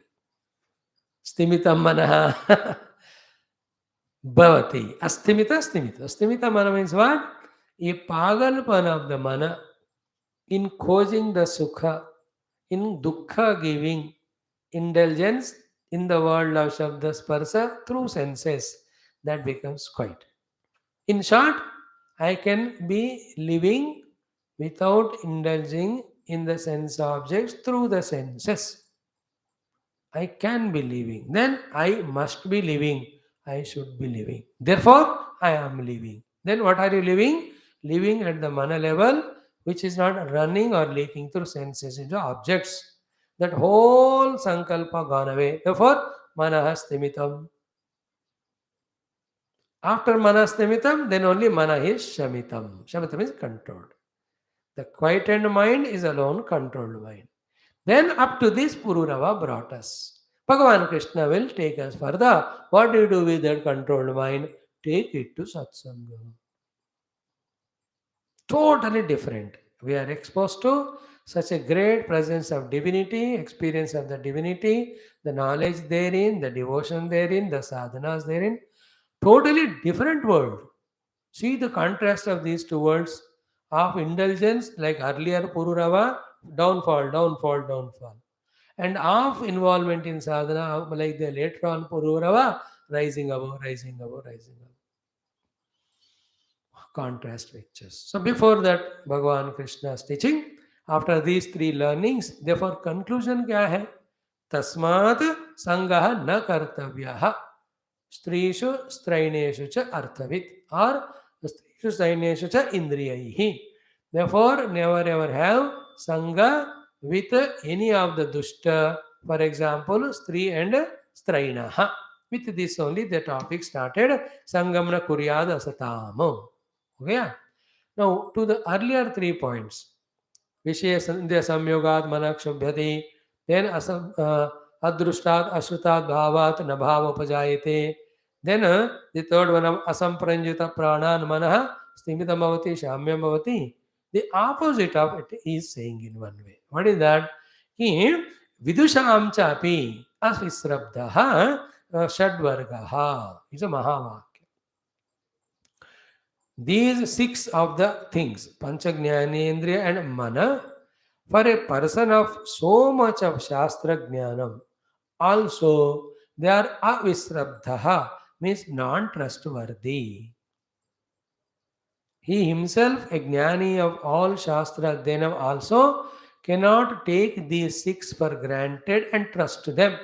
स्थिमितं मनः भवति. अस्थिमित mana means what? A pagalpan of the mana in causing the sukha, in dukkha giving indulgence in the world of Shabda Sparsa through senses, that becomes quiet. In short, I can be living without indulging in the sense objects through the senses. I can be living. Then I must be living. I should be living. Therefore, I am living. Then what are you living? Living at the mana level, which is not running or leaking through senses into objects. That whole sankalpa gone away. Therefore, manaha stimitam. After mana stimitam, then only mana is shamitam. Shamitam is controlled. The quietened mind is alone controlled mind. Then up to this Pururava brought us. Bhagavan Krishna will take us further. What do you do with that controlled mind? Take it to Satsanga. Totally different. We are exposed to such a great presence of divinity, experience of the divinity, the knowledge therein, the devotion therein, the sadhanas therein. Totally different world. See the contrast of these two worlds of indulgence, like earlier Pururava, downfall, downfall, downfall. And of involvement in sadhana, like the later on Pururava, rising above, rising above, rising above. Contrast pictures. So before that, Bhagavan Krishna's teaching, after these three learnings, therefore conclusion kya hai? Tasmat sangaha na kartavyaha. Strishu straineshu cha arthavit, or strishu straineshu cha indriyaihi. Therefore, never ever have sangha with any of the dushta, for example, stri and strainaha. With this only the topic started, sangamna kuryad asatamo. Okay? Now, to the earlier 3 points, Vishaya Sandhya Samyogat Manak Shubhyati, then Adrushtat Ashrutat Bhavat Nabhava Upajayate, then the third one of Asampranjita Pranan Manaha Stimitam Bhavati Shamyam Bhavati. The opposite of it is saying in one way. What is that? Ki Vidusham Chapi Asvisrabdaha Shadvargaha is a Mahavakya. These 6 of the things, Panchagnyanendriya and Mana, for a person of so much of Shastra Jnanam, also they are avisrabdhaha, means non-trustworthy. He himself, a jnani of all Shastra Adhyanam, also cannot take these 6 for granted and trust them.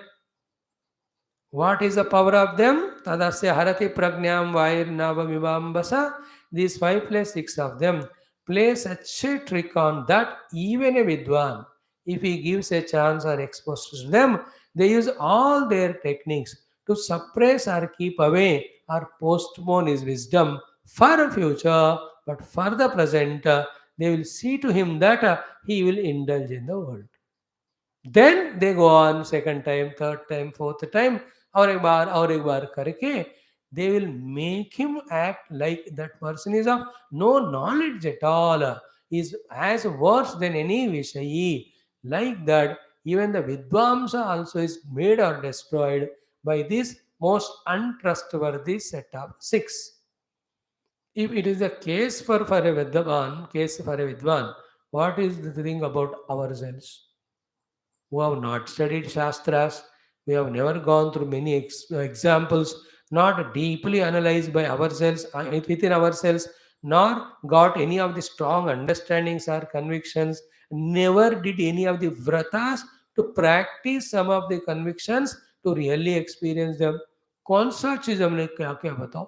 What is the power of them? Tadasya harati prajnam vair navamivambasa. These 5 plus 6 of them play such a trick on that even a Vidwan, if he gives a chance or exposes them, they use all their techniques to suppress or keep away or postpone his wisdom for the future, but for the present, they will see to him that he will indulge in the world. Then they go on second time, third time, fourth time, aur ek bar karke, they will make him act like that person is of no knowledge at all, is as worse than any Vishayi. Like that, even the Vidvamsa also is made or destroyed by this most untrustworthy set of 6. If it is the case for a Vidwan, what is the thing about ourselves? Who have not studied Shastras, we have never gone through many examples, not deeply analyzed by ourselves, within ourselves, nor got any of the strong understandings or convictions, never did any of the vratas to practice some of the convictions to really experience them. कौन सा चीज हमने क्या क्या बताओ?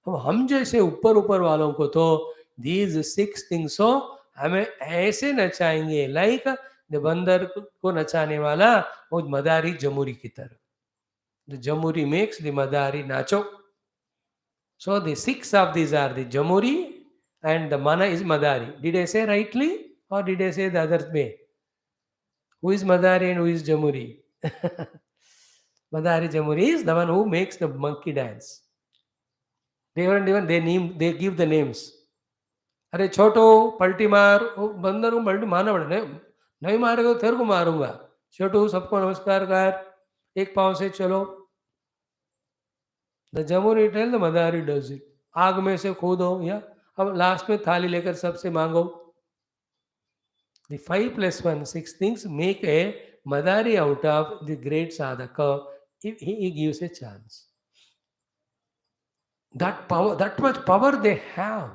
हम जैसे ऊपर वालों को तो दीज सिक्स थिंग्स. सो हमें ऐसे नचाएंगे लाइक द बंदर को नचाने वाला वो मदारी जमुरी की तरह. The Jamuri makes the Madari nacho. So the six of these are the Jamuri and the Mana is Madari. Did I say rightly or did I say the other way? Who is Madari and who is Jamuri? Madari Jamuri is the one who makes the monkey dance. They weren't even they give the names. अरे छोटो पलटी मार वो बंदर को पलटी मारना पड़े नहीं नहीं मारेगा तो तेरे को मारूंगा. छोटू सबको नमस्कार कर एक पाँव से चलो. The Jamuri tell the Madari does it. आग में से कूदो या अब लास्ट में थाली लेकर सबसे मांगो. The 5 plus 1, 6 things make a Madari out of the great sadhaka if he gives a chance. That power, that much power they have.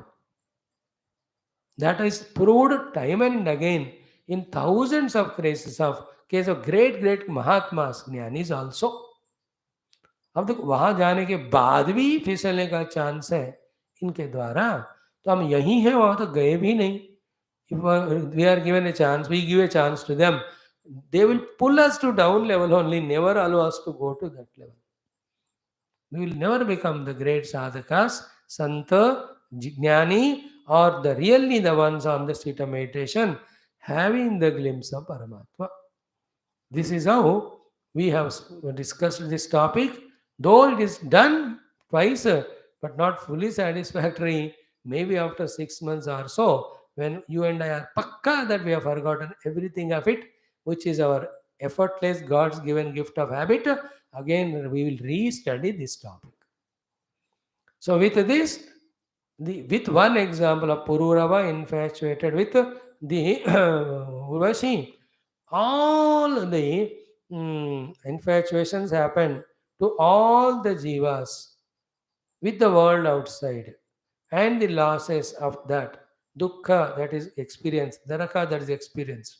That is proved time and again in thousands of cases of great Mahatmas, Jnanis also. अब देखो वहां जाने के बाद भी फिसलने का chance है इनके द्वारा. तो हम यही हैं, वहां तो गए भी नहीं. If we are given a chance, we give a chance to them. They will pull us to down level only, never allow us to go to that level. We will never become the great sadhakas, santa, jnani, or the really the ones on the seat of meditation, having the glimpse of Paramatma. This is how we have discussed this topic. Though it is done twice, but not fully satisfactory, maybe after 6 months or so, when you and I are pakka that we have forgotten everything of it, which is our effortless God's given gift of habit, again we will re-study this topic. So with this, with one example of Pururava infatuated with the Urvashi, all the infatuations happen to all the jivas with the world outside and the losses of that dukkha that is experienced, daraka that is experienced.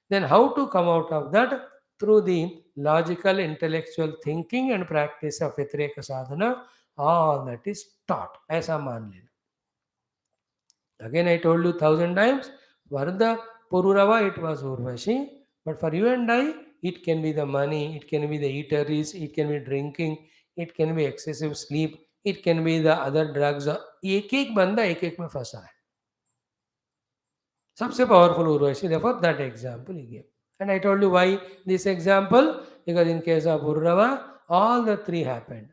Then how to come out of that? Through the logical, intellectual thinking and practice of Vitreka sadhana, all that is taught. Aisa maan lena. Again, I told you 1,000 times, for the Pururava it was Urvashi, but for you and I, it can be the money, it can be the eateries, it can be drinking, it can be excessive sleep, it can be the other drugs. एक एक बंदा एक एक में फंसा है. सबसे powerful Urvashi, therefore that example he gave. And I told you why this example, because in case of Pururava, all the three happened.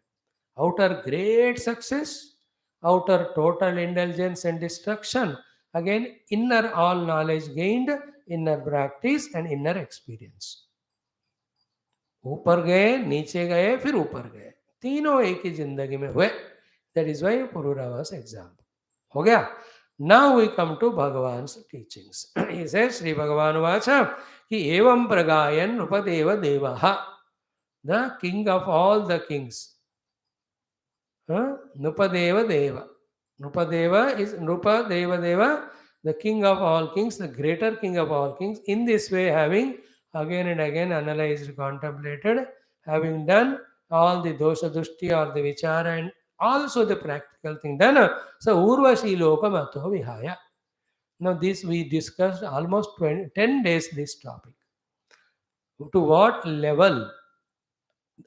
Outer great success, outer total indulgence and destruction, again inner all knowledge gained, inner practice and inner experience. ऊपर गए, नीचे गए, फिर ऊपर गए, तीनों एक ही जिंदगी में हुए. That is why Pururava's example. हो गया. Now we come to Bhagavan's teachings. He says, Sri Bhagavan Vacha, कि एवं प्रगायन नृपदेव देवः, the king of all the kings. Nupadeva Deva. Nupadeva is Nupa Deva Deva, the king of all kings, the greater king of all kings. In this way, having again and again analyzed, contemplated, having done all the dosha dushti or the vichara and also the practical thing done. So Urvashi Loka Mato Vihaya. Now this we discussed almost 10 days this topic. To what level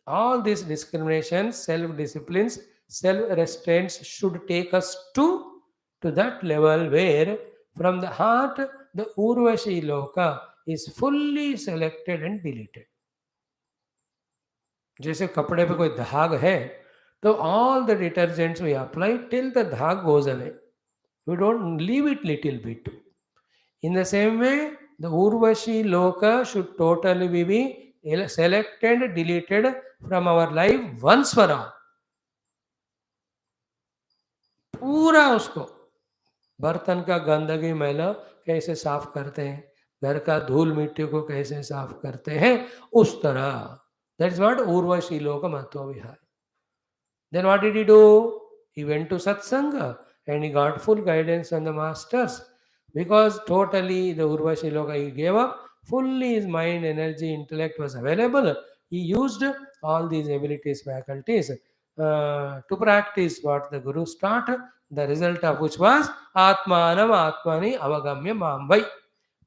all these discriminations, self-disciplines, self-restraints should take us to that level where from the heart the Urvashi Loka is fully selected and deleted. जैसे कपड़े पे कोई धाग है तो all the detergents we apply till the dhag goes away. We don't leave it little bit. In the same way, the Urvashi Loka should totally be selected, deleted from our life once for all. पूरा उसको बर्तन का गंदगी मैला कैसे साफ करते हैं, घर का धूल मिट्टी को कैसे साफ करते हैं, उस तरह. That's what Urvashi Loka Matva Vihaya. Then what did he do? He went to Satsanga and he got full guidance from the masters. Because totally the Urvashi Loka he gave up, fully his mind, energy, intellect was available. He used all these abilities, faculties. to practice what the Gurus taught, the result of which was Atmanam Atmani Avagamya Mamvai.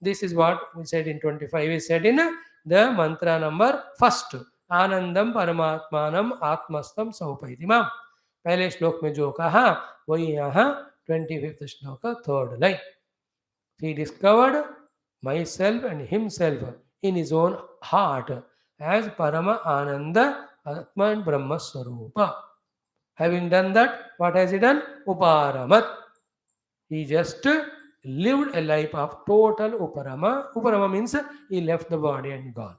This is what we said in 25. We said in the mantra number first. Anandam Paramatmanam Atmastam Saupaitimam. पहले श्लोक में जो कहा वही यहाँ 25th श्लोक का third line. He discovered myself and himself in his own heart as Parama Ananda Atma and Brahma Swarupa. Having done that, what has he done? Uparamat. He just lived a life of total Uparama. Uparama means he left the body and gone.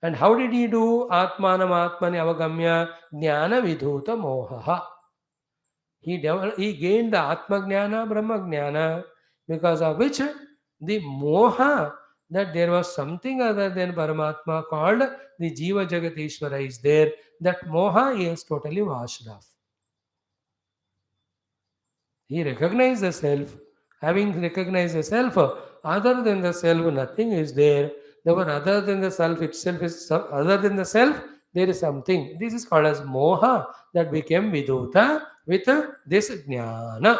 And how did he do? Atmanam Atmani Avagamya Jnana Vidhuta Mohaha. He gained the Atma Jnana, Brahma Jnana, because of which the Moha, that there was something other than Paramatma called the Jiva Jagat Ishvara is there, that Moha is totally washed off. He recognized the self. Having recognized the self, other than the self, nothing is there. Therefore, other than the self itself is other than the self, there is something. This is called as Moha that became Viduta with this Jnana.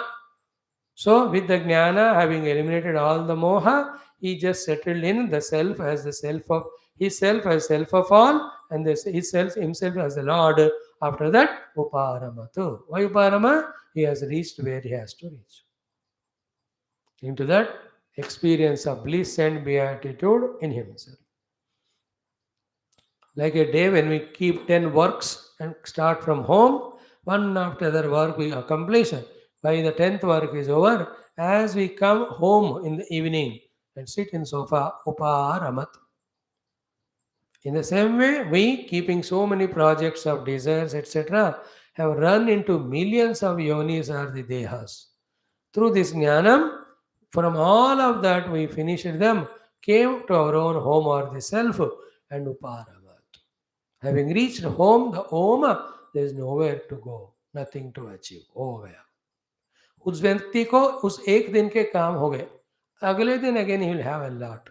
So, with the Jnana, having eliminated all the Moha, he just settled in the self as the self of his self as self of all, and this his self himself as the Lord. After that, Uparamatu. Why Uparama? He has reached where he has to reach. Into that experience of bliss and beatitude in himself. Like a day when we keep 10 works and start from home, one after the other work we accomplish. By the 10th work is over, as we come home in the evening and sit in sofa, Uparamat. In the same way, we, keeping so many projects of desires, etc., have run into millions of yonis or the dehas. Through this jnanam, from all of that we finished them, came to our own home or the self and uparamat. Having reached home, the home, there is nowhere to go, nothing to achieve. हो गया. उस व्यक्ति को उस एक दिन के काम हो गए. अगले दिन again he will have a lot.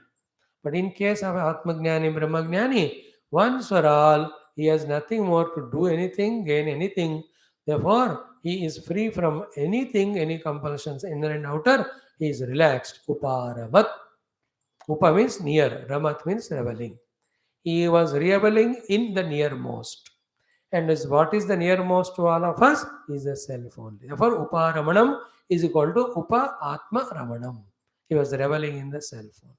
But in case of Atmajnani, Brahmajnani, once for all, he has nothing more to do anything, gain anything. Therefore, he is free from anything, any compulsions, inner and outer. He is relaxed. Uparamat. Upa means near. Ramat means reveling. He was reveling in the nearmost. And what is the nearmost to all of us? Is the self only. Therefore, Uparamanam is equal to Upa Atma Ramanam. He was reveling in the self only.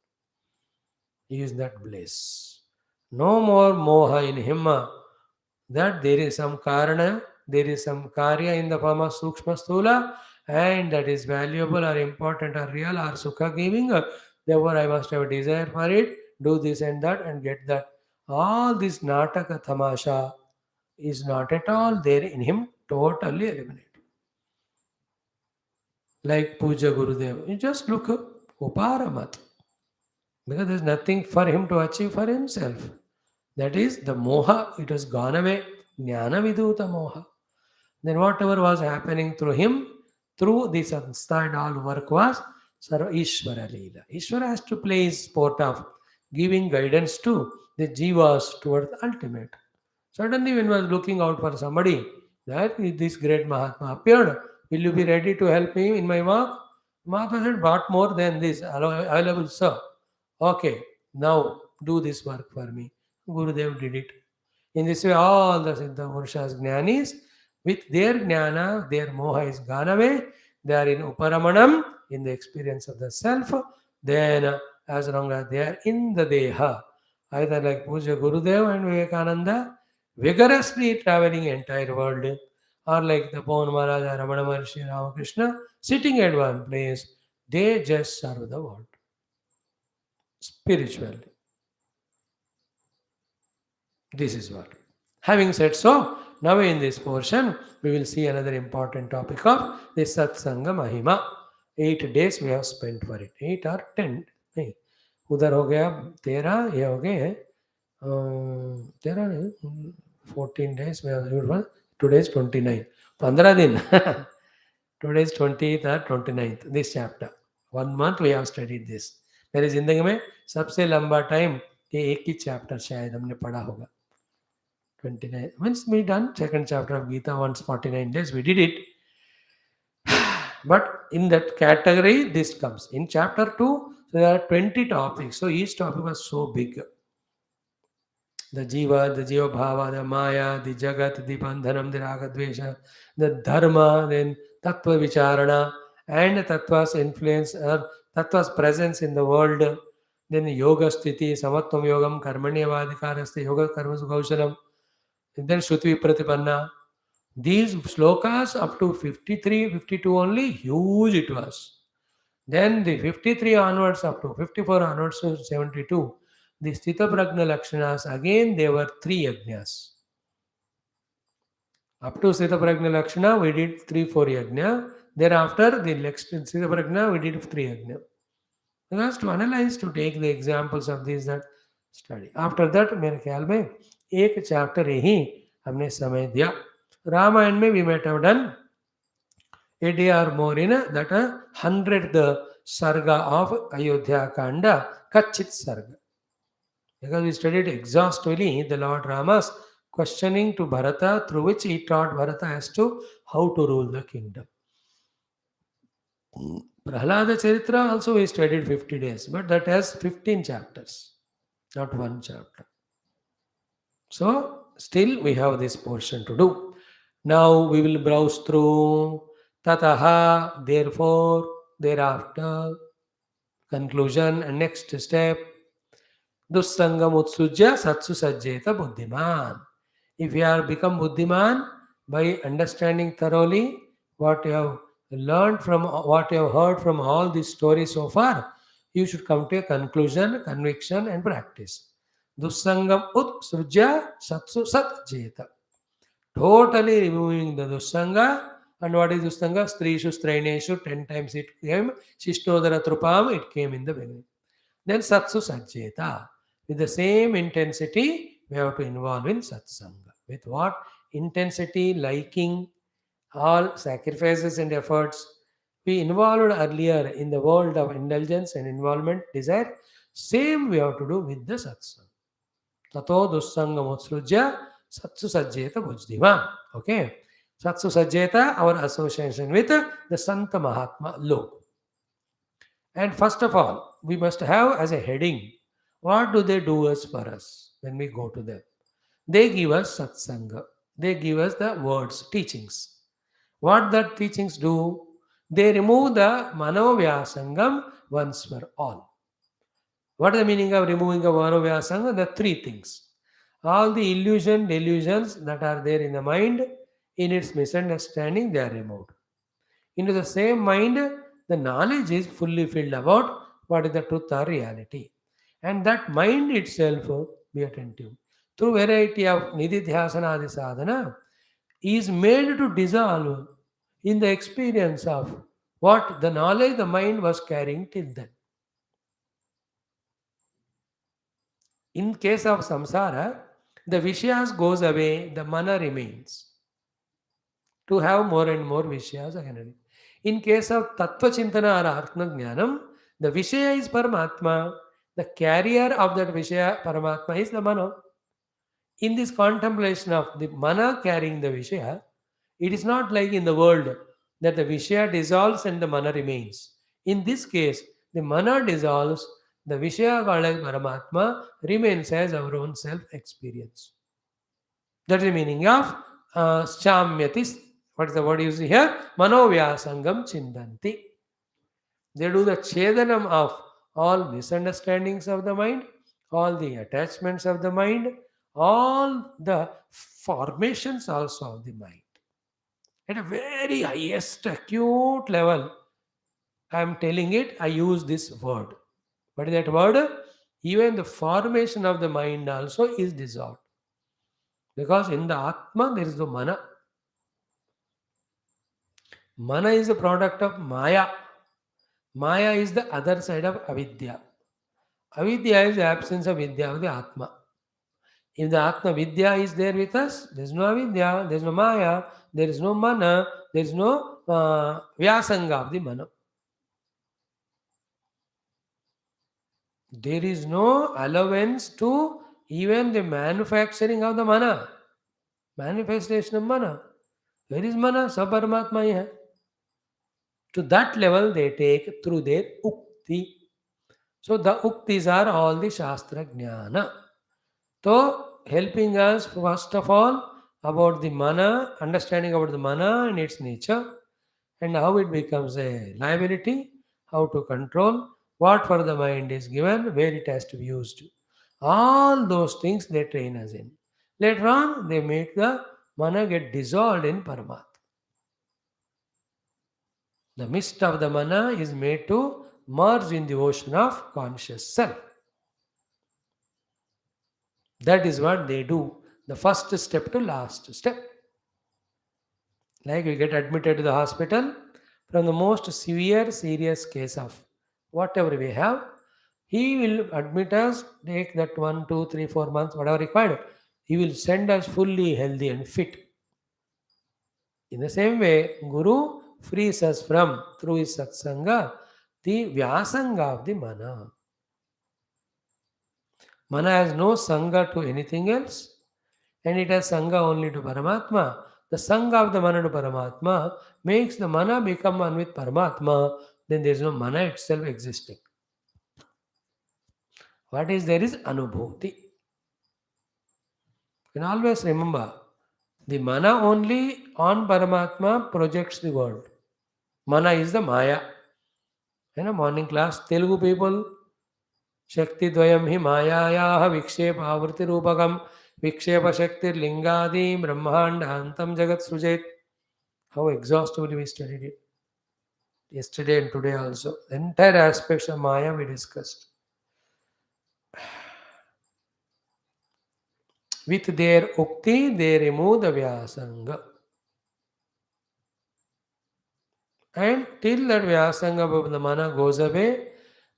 He is that bliss. No more moha in him. That there is some karana, there is some karya in the form of sukshma sthula, and that is valuable or important or real or sukha giving. Therefore, I must have a desire for it, do this and that, and get that. All this nataka tamasha is not at all there in him, totally eliminated. Like Puja Gurudev, you just look up, Uparamat. Because there is nothing for him to achieve for himself. That is the moha, it has gone away. Jnana viduta moha. Then whatever was happening through him, through this samstha and all work was Sarva Ishvara Leela. Ishvara has to play his part of giving guidance to the jivas towards the ultimate. Suddenly when I was looking out for somebody, that this great Mahatma appeared, will you be ready to help me in my work? Mahatma said, what more than this? Available, sir. Okay, now do this work for me. Gurudev did it. In this way, all the Siddha Purushas Jnanis, with their Jnana, their Moha is gone away. They are in Uparamanam, in the experience of the self. Then, as long as they are in the Deha, either like Puja Gurudev and Vivekananda, vigorously traveling entire world, or like the Pawan Maharaja, Ramana Maharshi, Ramakrishna, sitting at one place, they just serve the world spiritually. This is what. Having said so, now in this portion, we will see another important topic of the Satsanga Mahima. 8 days we have spent for it. 8 or 10. नहीं उधर हो गया 13, ये हो गए 13 नहीं 14 days we have used for. Today is 29. 15 दिन. Today is 20th or 29th. This chapter. 1 month we have studied this. मेरी जिंदगी में सबसे लंबा टाइम ये एक ही चैप्टर शायद हमने पढ़ा होगा. 29. Once we done second chapter of Gita, once 49 days, we did it. But in that category, this comes. In chapter 2, there are 20 topics. So each topic was so big. The Jiva Bhava, the Maya, the Jagat, the Bandhanam, the Ragadvesha, the Dharma, then Tattva Vicharana, and Tattva's influence or Tattva's presence in the world, then Yoga Sthiti, Samatvam Yogam, Karmanya Vadhikarasti, Yoga Karma Kaushalam, and then Shruti Pratipanna. These slokas up to 53, 52 only, huge it was. Then the 53 onwards up to 54 onwards to 72, the Sthita Prajna Lakshanas, again they were three yajnas. Up to Sthita Prajna Lakshana, we did 3-4 yajna. Thereafter, the next Sthita Prajna, we did 3 yajna. Because to analyze, to take the examples of these that study. After that, मेरे ख्याल में एक chapter ही हमने समय दिया. रामायण में we might have done a day or more in that 100th sarga of Ayodhya Kanda, Kachit Sarga. Because we studied exhaustively the Lord Rama's questioning to Bharata, through which he taught Bharata as to how to rule the kingdom. Prahlada Charitra also we studied 50 days, but that has 15 chapters, not one chapter. So, still we have this portion to do. Now we will browse through Tataha, therefore, thereafter, conclusion, and next step. Dussangam utsujya satsu sajjeta buddhiman. If you are become buddhiman by understanding thoroughly what you have learned from what you have heard from all these stories so far, you should come to a conclusion, conviction, and practice. Dussangam utsujya satsu satjeta. Totally removing the dussanga. And what is dussanga? Strishu, straineshu, 10 times it came. Shishnodara trupam, it came in the beginning. Then satsu sajjeta. With the same intensity, we have to involve in satsanga. With what intensity, liking, all sacrifices and efforts we involved earlier in the world of indulgence and involvement, desire, same we have to do with the satsanga. Tato dussangam utsrujya satsu sajjeta bujdiva. Okay. Satsu sajjeta, our association with the Santa Mahatma Lok. And first of all, we must have as a heading, what do they do us for us when we go to them? They give us satsanga. They give us the words, teachings. What that teachings do? They remove the manovyasangam once for all. What is the meaning of removing a manovyasangam? The three things. All the illusion, delusions that are there in the mind, in its misunderstanding, they are removed. Into the same mind, the knowledge is fully filled about what is the truth or reality. And that mind itself, be attentive, through variety of nididhyasana adi sadhana, is made to dissolve in the experience of what the knowledge the mind was carrying till then. In case of samsara, the vishayas goes away, the mana remains. To have more and more vishayas again. In case of tattva chintana or atma jnanam, the vishaya is Paramatma. The carrier of that vishaya, Paramatma, is the mana. In this contemplation of the mana carrying the vishaya, it is not like in the world that the vishaya dissolves and the mana remains. In this case, the mana dissolves, the vishaya called as Paramatma remains as our own self experience. That is the meaning of Shamyatis. What is the word used here? Manovyasangam chindanti. They do the chedanam of all misunderstandings of the mind, all the attachments of the mind, all the formations also of the mind. At a very highest acute level, I am telling it, I use this word. What is that word? Even the formation of the mind also is dissolved. Because in the Atma there is the mana. Mana is a product of Maya. Maya is the other side of avidya. Avidya is the absence of vidya of the Atma. If the Atma vidya is there with us, there is no avidya, there is no Maya, there is no mana, there is no vyasanga of the mana. There is no allowance to even the manufacturing of the mana. Manifestation of mana. Where is mana? Sab Paramatma hi hai. To that level they take through their ukti. So the uktis are all the Shastra Jnana. So helping us first of all about the mana, understanding about the mana and its nature, and how it becomes a liability, how to control, what for the mind is given, where it has to be used. All those things they train us in. Later on, they make the mana get dissolved in Paramatma. The mist of the mana is made to merge in the ocean of conscious self. That is what they do. The first step to last step. Like we get admitted to the hospital from the most severe, serious case of whatever we have, he will admit us, take that 1, 2, 3, 4 months, whatever required. He will send us fully healthy and fit. In the same way, Guru frees us from, through his satsanga, the vyasanga of the mana. Mana has no sanga to anything else, and it has sanga only to Paramatma. The sanga of the mana to Paramatma makes the mana become one with Paramatma, then there is no mana itself existing. What is there is anubhuti. You can always remember the mana only on Paramatma projects the world. Mana is the Maya. In a morning class, Telugu people, Shakti Dvayam hi Mayayaha Vikshepa Avriti Rupakam Vikshepa Shakti Lingadi Brahmanda Antam Jagat Sujet. How exhaustively we studied it yesterday and today also. The entire aspects of Maya we discussed. With their ukti, they remove the vyasanga. And till that vyasanga of the mana goes away,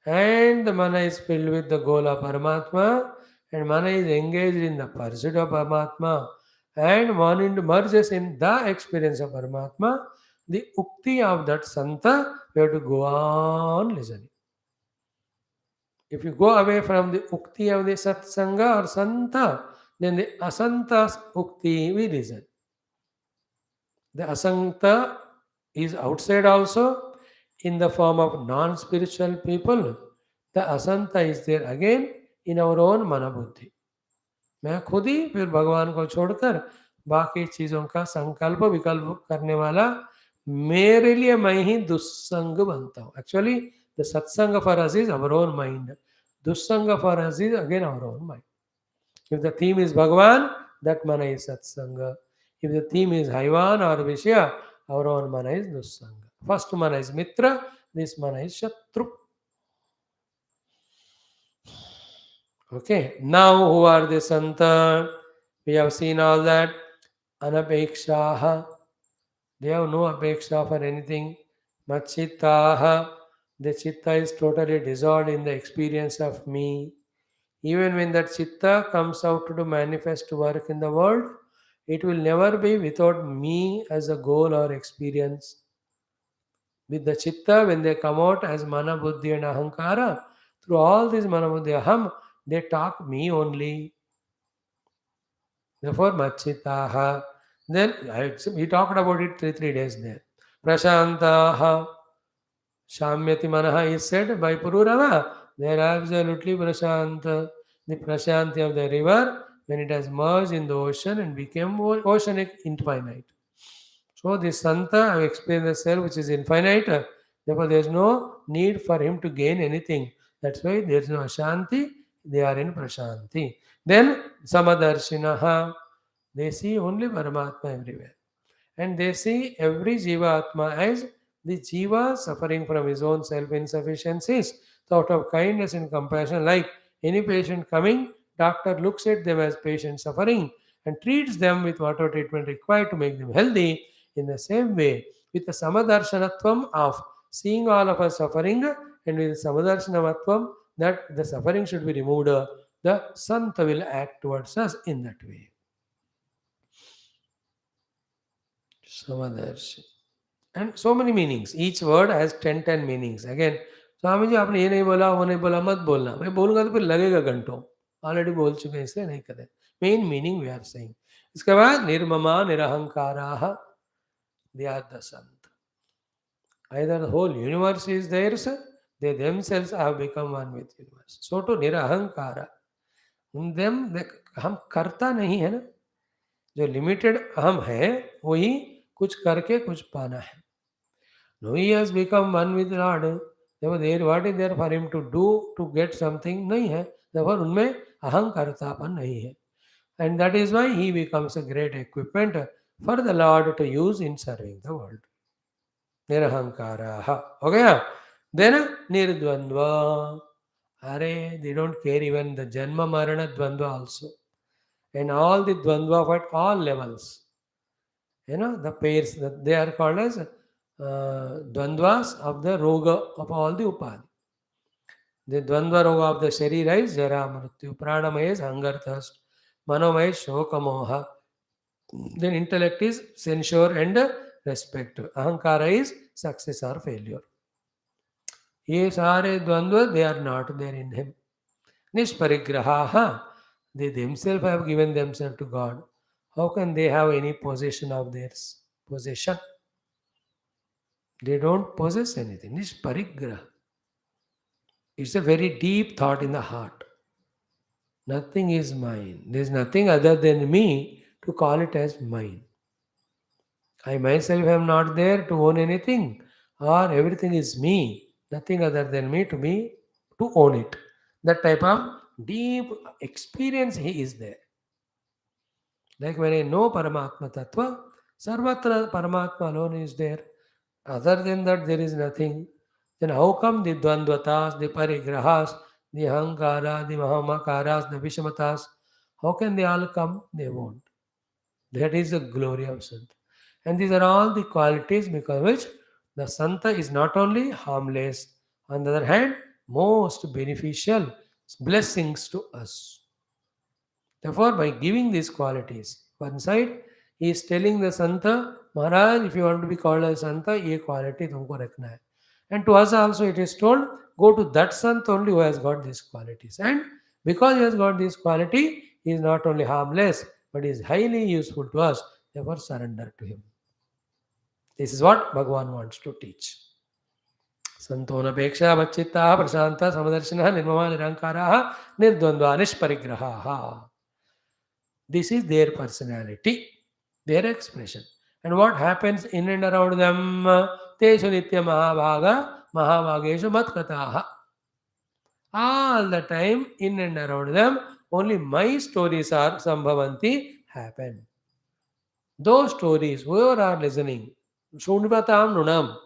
and the mana is filled with the goal of Paramatma, and mana is engaged in the pursuit of Paramatma, and one merges in the experience of Paramatma, the ukti of that santa, we have to go on listening. If you go away from the ukti of the satsanga or santa, then the asanta's ukti we listen. The asanta is outside also in the form of non-spiritual people. The asanta is there again in our own mana buddhi. मैं खुद ही फिर भगवान को छोड़कर बाकी चीजों का संकल्प विकल्प करने वाला मेरे लिए मैं ही दुस्संग बनता हूँ. Actually, the satsanga for us is our own mind. Dussanga for us is again our own mind. If the theme is Bhagavan, that mana is satsanga. If the theme is Haivan or Vishya, our own mana is dussanga. First mana is Mitra, this mana is Shatru. Okay, now who are the Santa? We have seen all that. Anapekshaha, they have no apeksha for anything. Machitaha, the chitta is totally dissolved in the experience of me. Even when that chitta comes out to do manifest work in the world, it will never be without me as a goal or experience. With the chitta, when they come out as mana, buddhi and ahankara, through all these mana, buddhi, aham, they talk me only. Therefore, machitaha. Then, we talked about it three days there. Prashantaha, Shamyati Manaha is said by Pururava. They are absolutely prashanta. The prashanti of the river when it has merged in the ocean and became oceanic infinite. So this Santa have experienced the self which is infinite. Therefore there is no need for him to gain anything. That's why there is no Ashanti. They are in Prashanti. Then Samadarshinaha. They see only Paramatma everywhere. And they see every Jiva Atma as the Jiva suffering from his own self-insufficiencies. So out of kindness and compassion, like any patient coming, doctor looks at them as patient suffering and treats them with whatever treatment required to make them healthy. In the same way, with the Samadarshanatvam of seeing all of us suffering and with Samadarshanatvam that the suffering should be removed, the Santa will act towards us in that way. Samadarshi. And so many meanings. Each word has 10 meanings. Again, Swami ji आपने ये नहीं बोला वो नहीं बोला मत बोलना. मैं बोलूंगा तो फिर लगेगा घंटों. ऑलरेडी बोल चुके हैं इसलिए नहीं करें. Main meaning we are saying. इसके बाद निर्ममा निरहंकाराः, दे आर द संत. Either the whole universe is theirs, they themselves have become one with universe. So to nirahankara, in them हम करता नहीं है ना, जो लिमिटेड हम है वही कुछ करके कुछ पाना है. No, he has become one with Lord. Therefore, there what is there for him to do to get something नहीं है. Therefore, उनमें अहंकारतापन नहीं है. And that is why he becomes a great equipment for the Lord to use in serving the world. Nirahankaraha. Okay? Then Nirdvandva. Are they don't care even the Janma Marana Dvandva also. And all the Dvandva at all levels. The pairs that they are called as Dvandvas of the Roga of all the Upadhi. The Dvandva Roga of the Sharira is Jara Mrityu. Pranamaya is hunger, thirst. Manomaya is Shoka Moha. Then intellect is censure and respect. Ahankara is success or failure. ये सारे द्वंद्व they are not there in him. Nishparigraha, they themselves have given themselves to God. How can they have any possession of theirs? Possession. They don't possess anything. Nishparigraha. It's a very deep thought in the heart. Nothing is mine. There is nothing other than me to call it as mine. I myself am not there to own anything, or everything is me, nothing other than me to own it. That type of deep experience he is there. Like when I know Paramatma Tattva, Sarvatra Paramatma alone is there. Other than that, there is nothing. Then how come the Dvandvatas, the Parigrahas, the Ahankara, the Mahamakaras, the Vishamatas, how can they all come? They won't. That is the glory of Sant. And these are all the qualities because which the Santa is not only harmless, on the other hand, most beneficial blessings to us. Therefore, by giving these qualities, one side, he is telling the Santa, Maharaj, if you want to be called a Santa, ye quality tumko rakhna hai. And to us also it is told, go to that Sant only who has got these qualities. And because he has got this quality, he is not only harmless, but is highly useful to us. Therefore, surrender to him. This is what Bhagavan wants to teach. Santonapeksha Vachitta Prasanta Samadarshina Nirmama Nirankaraha Nirdvandva Nishparigraha. This is their personality, their expression. And what happens in and around them? Teshu Nitya Mahabhaga Mahabhageshu Matkataha. All the time in and around them, only my stories are Sambhavanti happen. Those stories, whoever are listening, Shunvatam Nunam,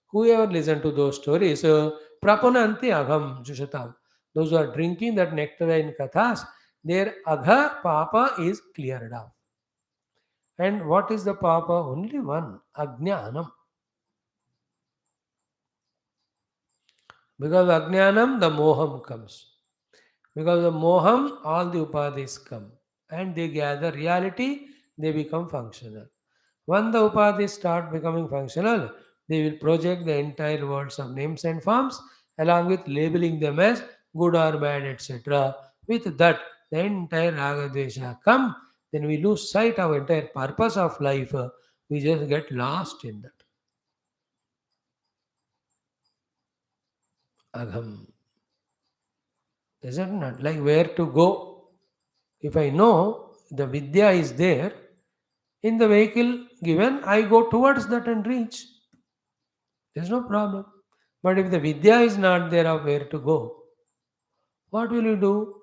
whoever listen to those stories, Prapunanti Agham Jushatam, those who are drinking that nectar in Kathas, their Agha Papa is cleared off. And what is the Papa? Only one, Ajnanam. Because Ajnanam, the Moham comes. Because of Moham, all the Upadhis come. And they gather reality, they become functional. When the Upadhis start becoming functional, they will project the entire worlds of names and forms along with labeling them as good or bad, etc. With that, the entire Ragadvesha come, then we lose sight of entire purpose of life. We just get lost in that. Agham. Is it not? Like where to go? If I know the Vidya is there, in the vehicle given, I go towards that and reach. There's no problem. But if the Vidya is not there of where to go, what will you do?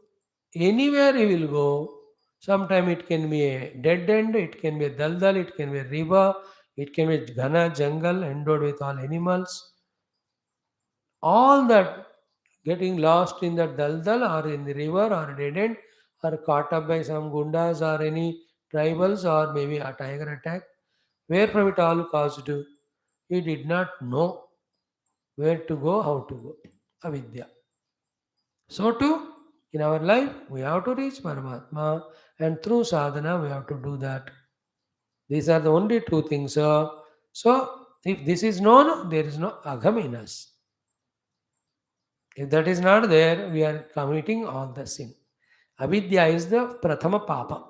Anywhere you will go. Sometime it can be a dead end, it can be a daldal, it can be a river, it can be a ghana jungle endowed with all animals. All that getting lost in the daldal or in the river or dead end or caught up by some gundas or any tribals or maybe a tiger attack. Where from it all caused? He did not know where to go, how to go. Avidya. So too, in our life, we have to reach Paramatma and through sadhana we have to do that. These are the only two things. So, if this is known, there is no agham in us. If that is not there, we are committing all the sin. Avidya is the prathama papa.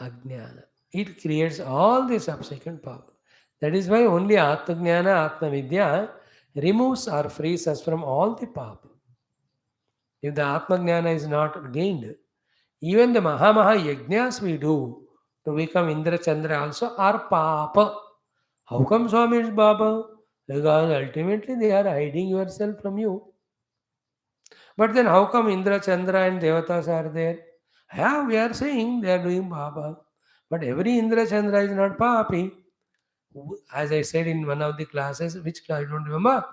Ajnana. It creates all the subsequent papa. That is why only Atmajnana, Atmavidya removes or frees us from all the papa. If the Atmajnana is not gained, even the Maha Yajnas we do to become Indra Chandra also are papa. How come Swami is Baba? Because ultimately they are hiding yourself from you. But then how come Indra, Chandra and Devatas are there? Yeah, we are saying they are doing Baba. But every Indra, Chandra is not Papi. As I said in one of the classes, which class I don't remember,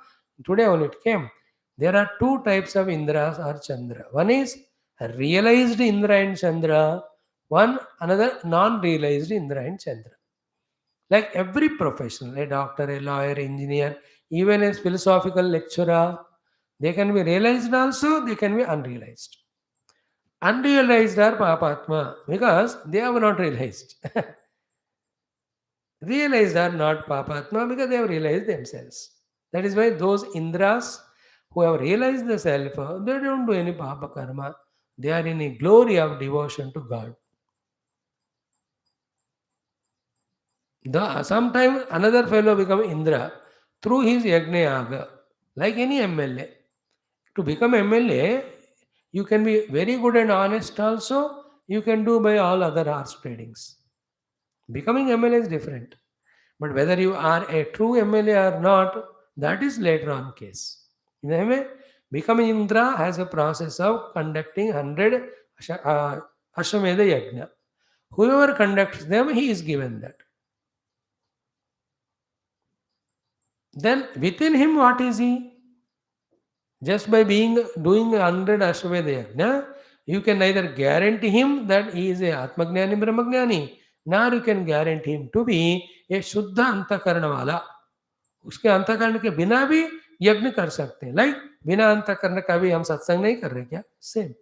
today only it came. There are two types of Indras or Chandra. One is realized Indra and Chandra, one another non-realized Indra and Chandra. Like every professional, a doctor, a lawyer, engineer, even a philosophical lecturer, they can be realized also, they can be unrealized. Unrealized are Papatma because they have not realized. Realized are not Papatma because they have realized themselves. That is why those Indras who have realized the self, they don't do any Papa Karma. They are in a glory of devotion to God. Sometimes another fellow become Indra through his Yagna Yaga, like any MLA. To become MLA, you can be very good and honest also, you can do by all other horse tradings. Becoming MLA is different. But whether you are a true MLA or not, that is later on case. In a way, becoming Indra has a process of conducting 100 Ashwamedha Yajna. Whoever conducts them, he is given that. Then within him, what is he? Just by being doing 100 Ashwamedha Yajna, you can neither guarantee him that he is a Atmagnani Brahmagnani, nor you can guarantee him to be a Shuddha Antakarana wala. उसके अंतःकरण के बिना भी यज्ञ कर सकते हैं like बिना अंतःकरण का भी हम सत्संग नहीं कर रहे क्या सेम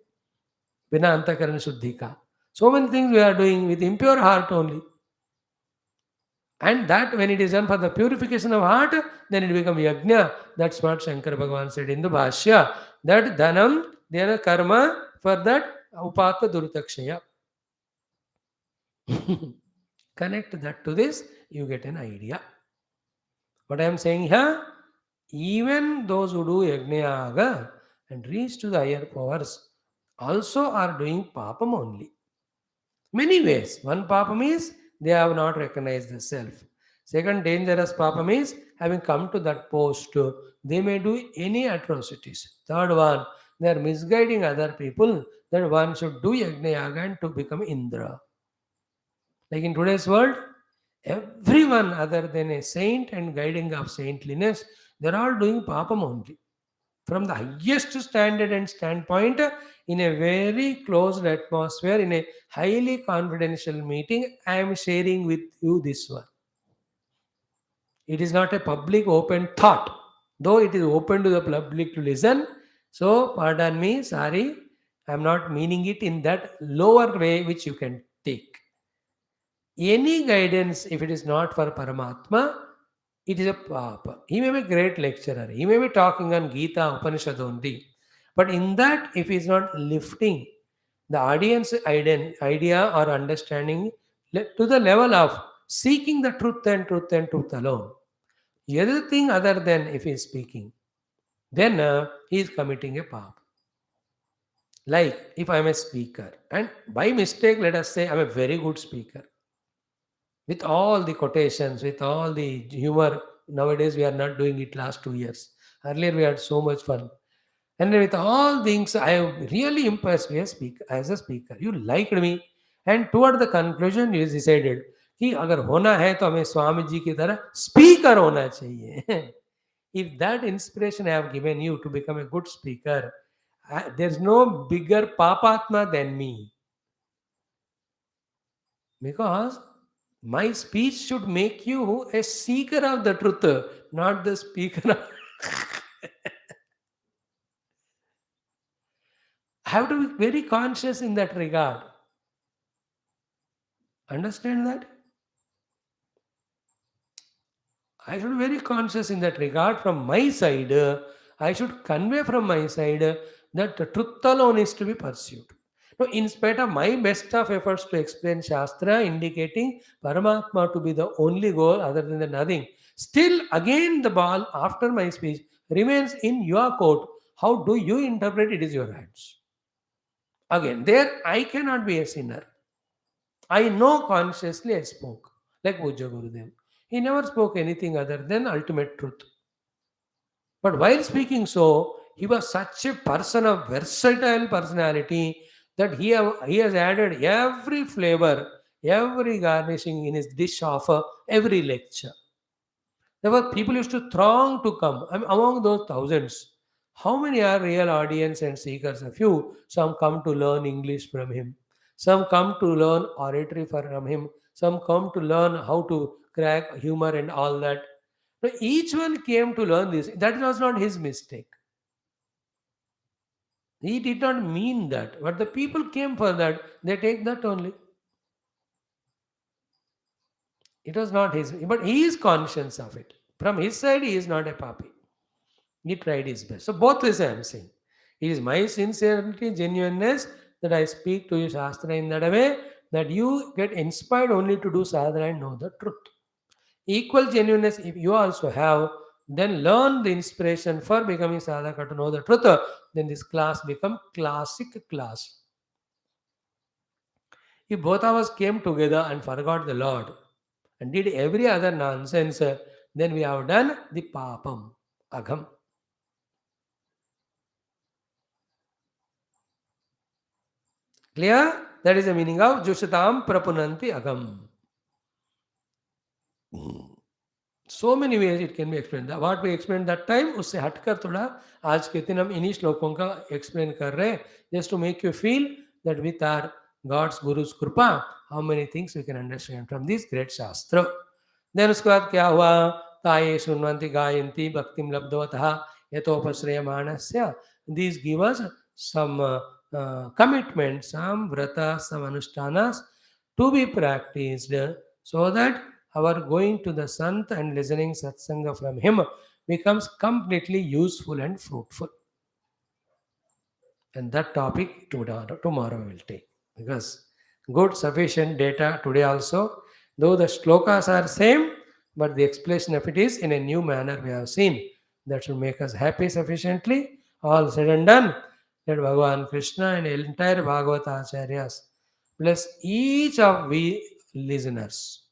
बिना अंतःकरण शुद्धि का so many things we are doing with impure heart only and that when it is done for the purification of heart then it becomes yajna. That's what Shankar Bhagavan said in the Bhashya that dhanam dhyana karma for that upaka durutakshaya. Connect that to this you get an idea. What I am saying here, even those who do Yajnayaga and reach to the higher powers also are doing papam only. Many ways. One papam is they have not recognized the self. Second dangerous papam is having come to that post, they may do any atrocities. Third one, they are misguiding other people that one should do Yajnayaga and to become Indra. Like in today's world, everyone other than a saint and guiding of saintliness, they're all doing papam only. From the highest standard and standpoint, in a very closed atmosphere, in a highly confidential meeting, I am sharing with you this one. It is not a public open thought, though it is open to the public to listen. So, pardon me, sorry, I am not meaning it in that lower way which you can take. Any guidance, if it is not for Paramatma, it is a papa. He may be a great lecturer. He may be talking on Gita, Upanishad only. But in that, if he is not lifting the audience idea or understanding to the level of seeking the truth and truth and truth alone, everything other than if he is speaking, then he is committing a papa. Like if I am a speaker and by mistake, let us say I am a very good speaker with all the quotations, with all the humor. Nowadays, we are not doing it last 2 years. Earlier, we had so much fun. And with all things, I am really impressed as a speaker. You liked me. And toward the conclusion, you decided कि अगर होना है तो हमें स्वामी जी की तरह speaker होना चाहिए. If that inspiration I have given you to become a good speaker, there's no bigger papatma than me. Because my speech should make you a seeker of the truth, not the speaker. I have to be very conscious in that regard. Understand that? I should be very conscious in that regard from my side. I should convey from my side that the truth alone is to be pursued. Now, in spite of my best of efforts to explain Shastra, indicating Paramatma to be the only goal other than the nothing, still again the ball after my speech remains in your court. How do you interpret it is your hands? Again, there I cannot be a sinner. I know consciously I spoke, like Pujya Gurudev. He never spoke anything other than ultimate truth. But while speaking so, he was such a person of versatile personality that he has added every flavor, every garnishing in his dish of every lecture. There were people used to throng to come. I mean, among those thousands, how many are real audience and seekers? A few. Some come to learn English from him. Some come to learn oratory from him. Some come to learn how to crack humor and all that. Now, each one came to learn this. That was not his mistake. He did not mean that. But the people came for that. They take that only. It was not his. But he is conscious of it. From his side, he is not a papi. He tried his best. So both ways I am saying. It is my sincerity, genuineness that I speak to you Shastra in that way that you get inspired only to do sadhana and know the truth. Equal genuineness, if you also have, then learn the inspiration for becoming sadhaka to know the truth. Then this class become classic class. If both of us came together and forgot the Lord and did every other nonsense, then we have done the papam, agham. Clear? That is the meaning of Jushatam Prapunanti Agam. So many ways it can be explained. What we explained that time, उससे हटकर थोड़ा आज के दिन हम इन्हीं श्लोकों का explain कर रहे हैं, just to make you feel that with our God's Guru's कृपा, how many things we can understand from this great शास्त्र. Then उसके बाद क्या हुआ? ताये शृण्वन्ति गायन्ति भक्तिं लब्धवतः यतोपश्रयमाणस्य. These give us some commitments, some vratas, some anushtanas to be practiced so that our going to the Sant and listening satsanga from him becomes completely useful and fruitful. And that topic tomorrow we will take. Because good sufficient data today also, though the shlokas are same, but the explanation of it is in a new manner we have seen. That should make us happy sufficiently. All said and done. Let Bhagavan Krishna and entire Bhagavata Acharyas bless each of we listeners,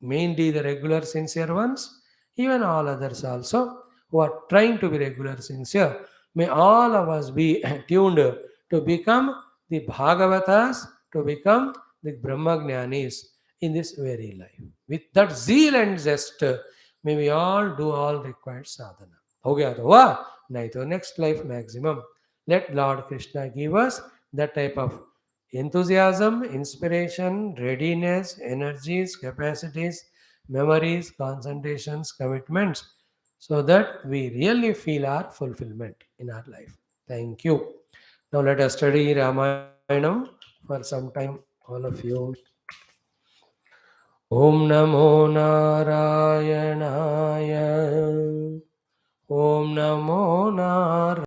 mainly the regular sincere ones, even all others also who are trying to be regular sincere. May all of us be tuned to become the Bhagavatas, to become the Brahmagnanis in this very life. With that zeal and zest, may we all do all required sadhana. हो गया तो हुआ, नहीं तो next life maximum. Let Lord Krishna give us that type of enthusiasm, inspiration, readiness, energies, capacities, memories, concentrations, commitments, so that we really feel our fulfillment in our life. Thank you. Now let us study Ramayanam for some time, all of you. Om Namo Narayanaaya. Om Namo Narayanaaya.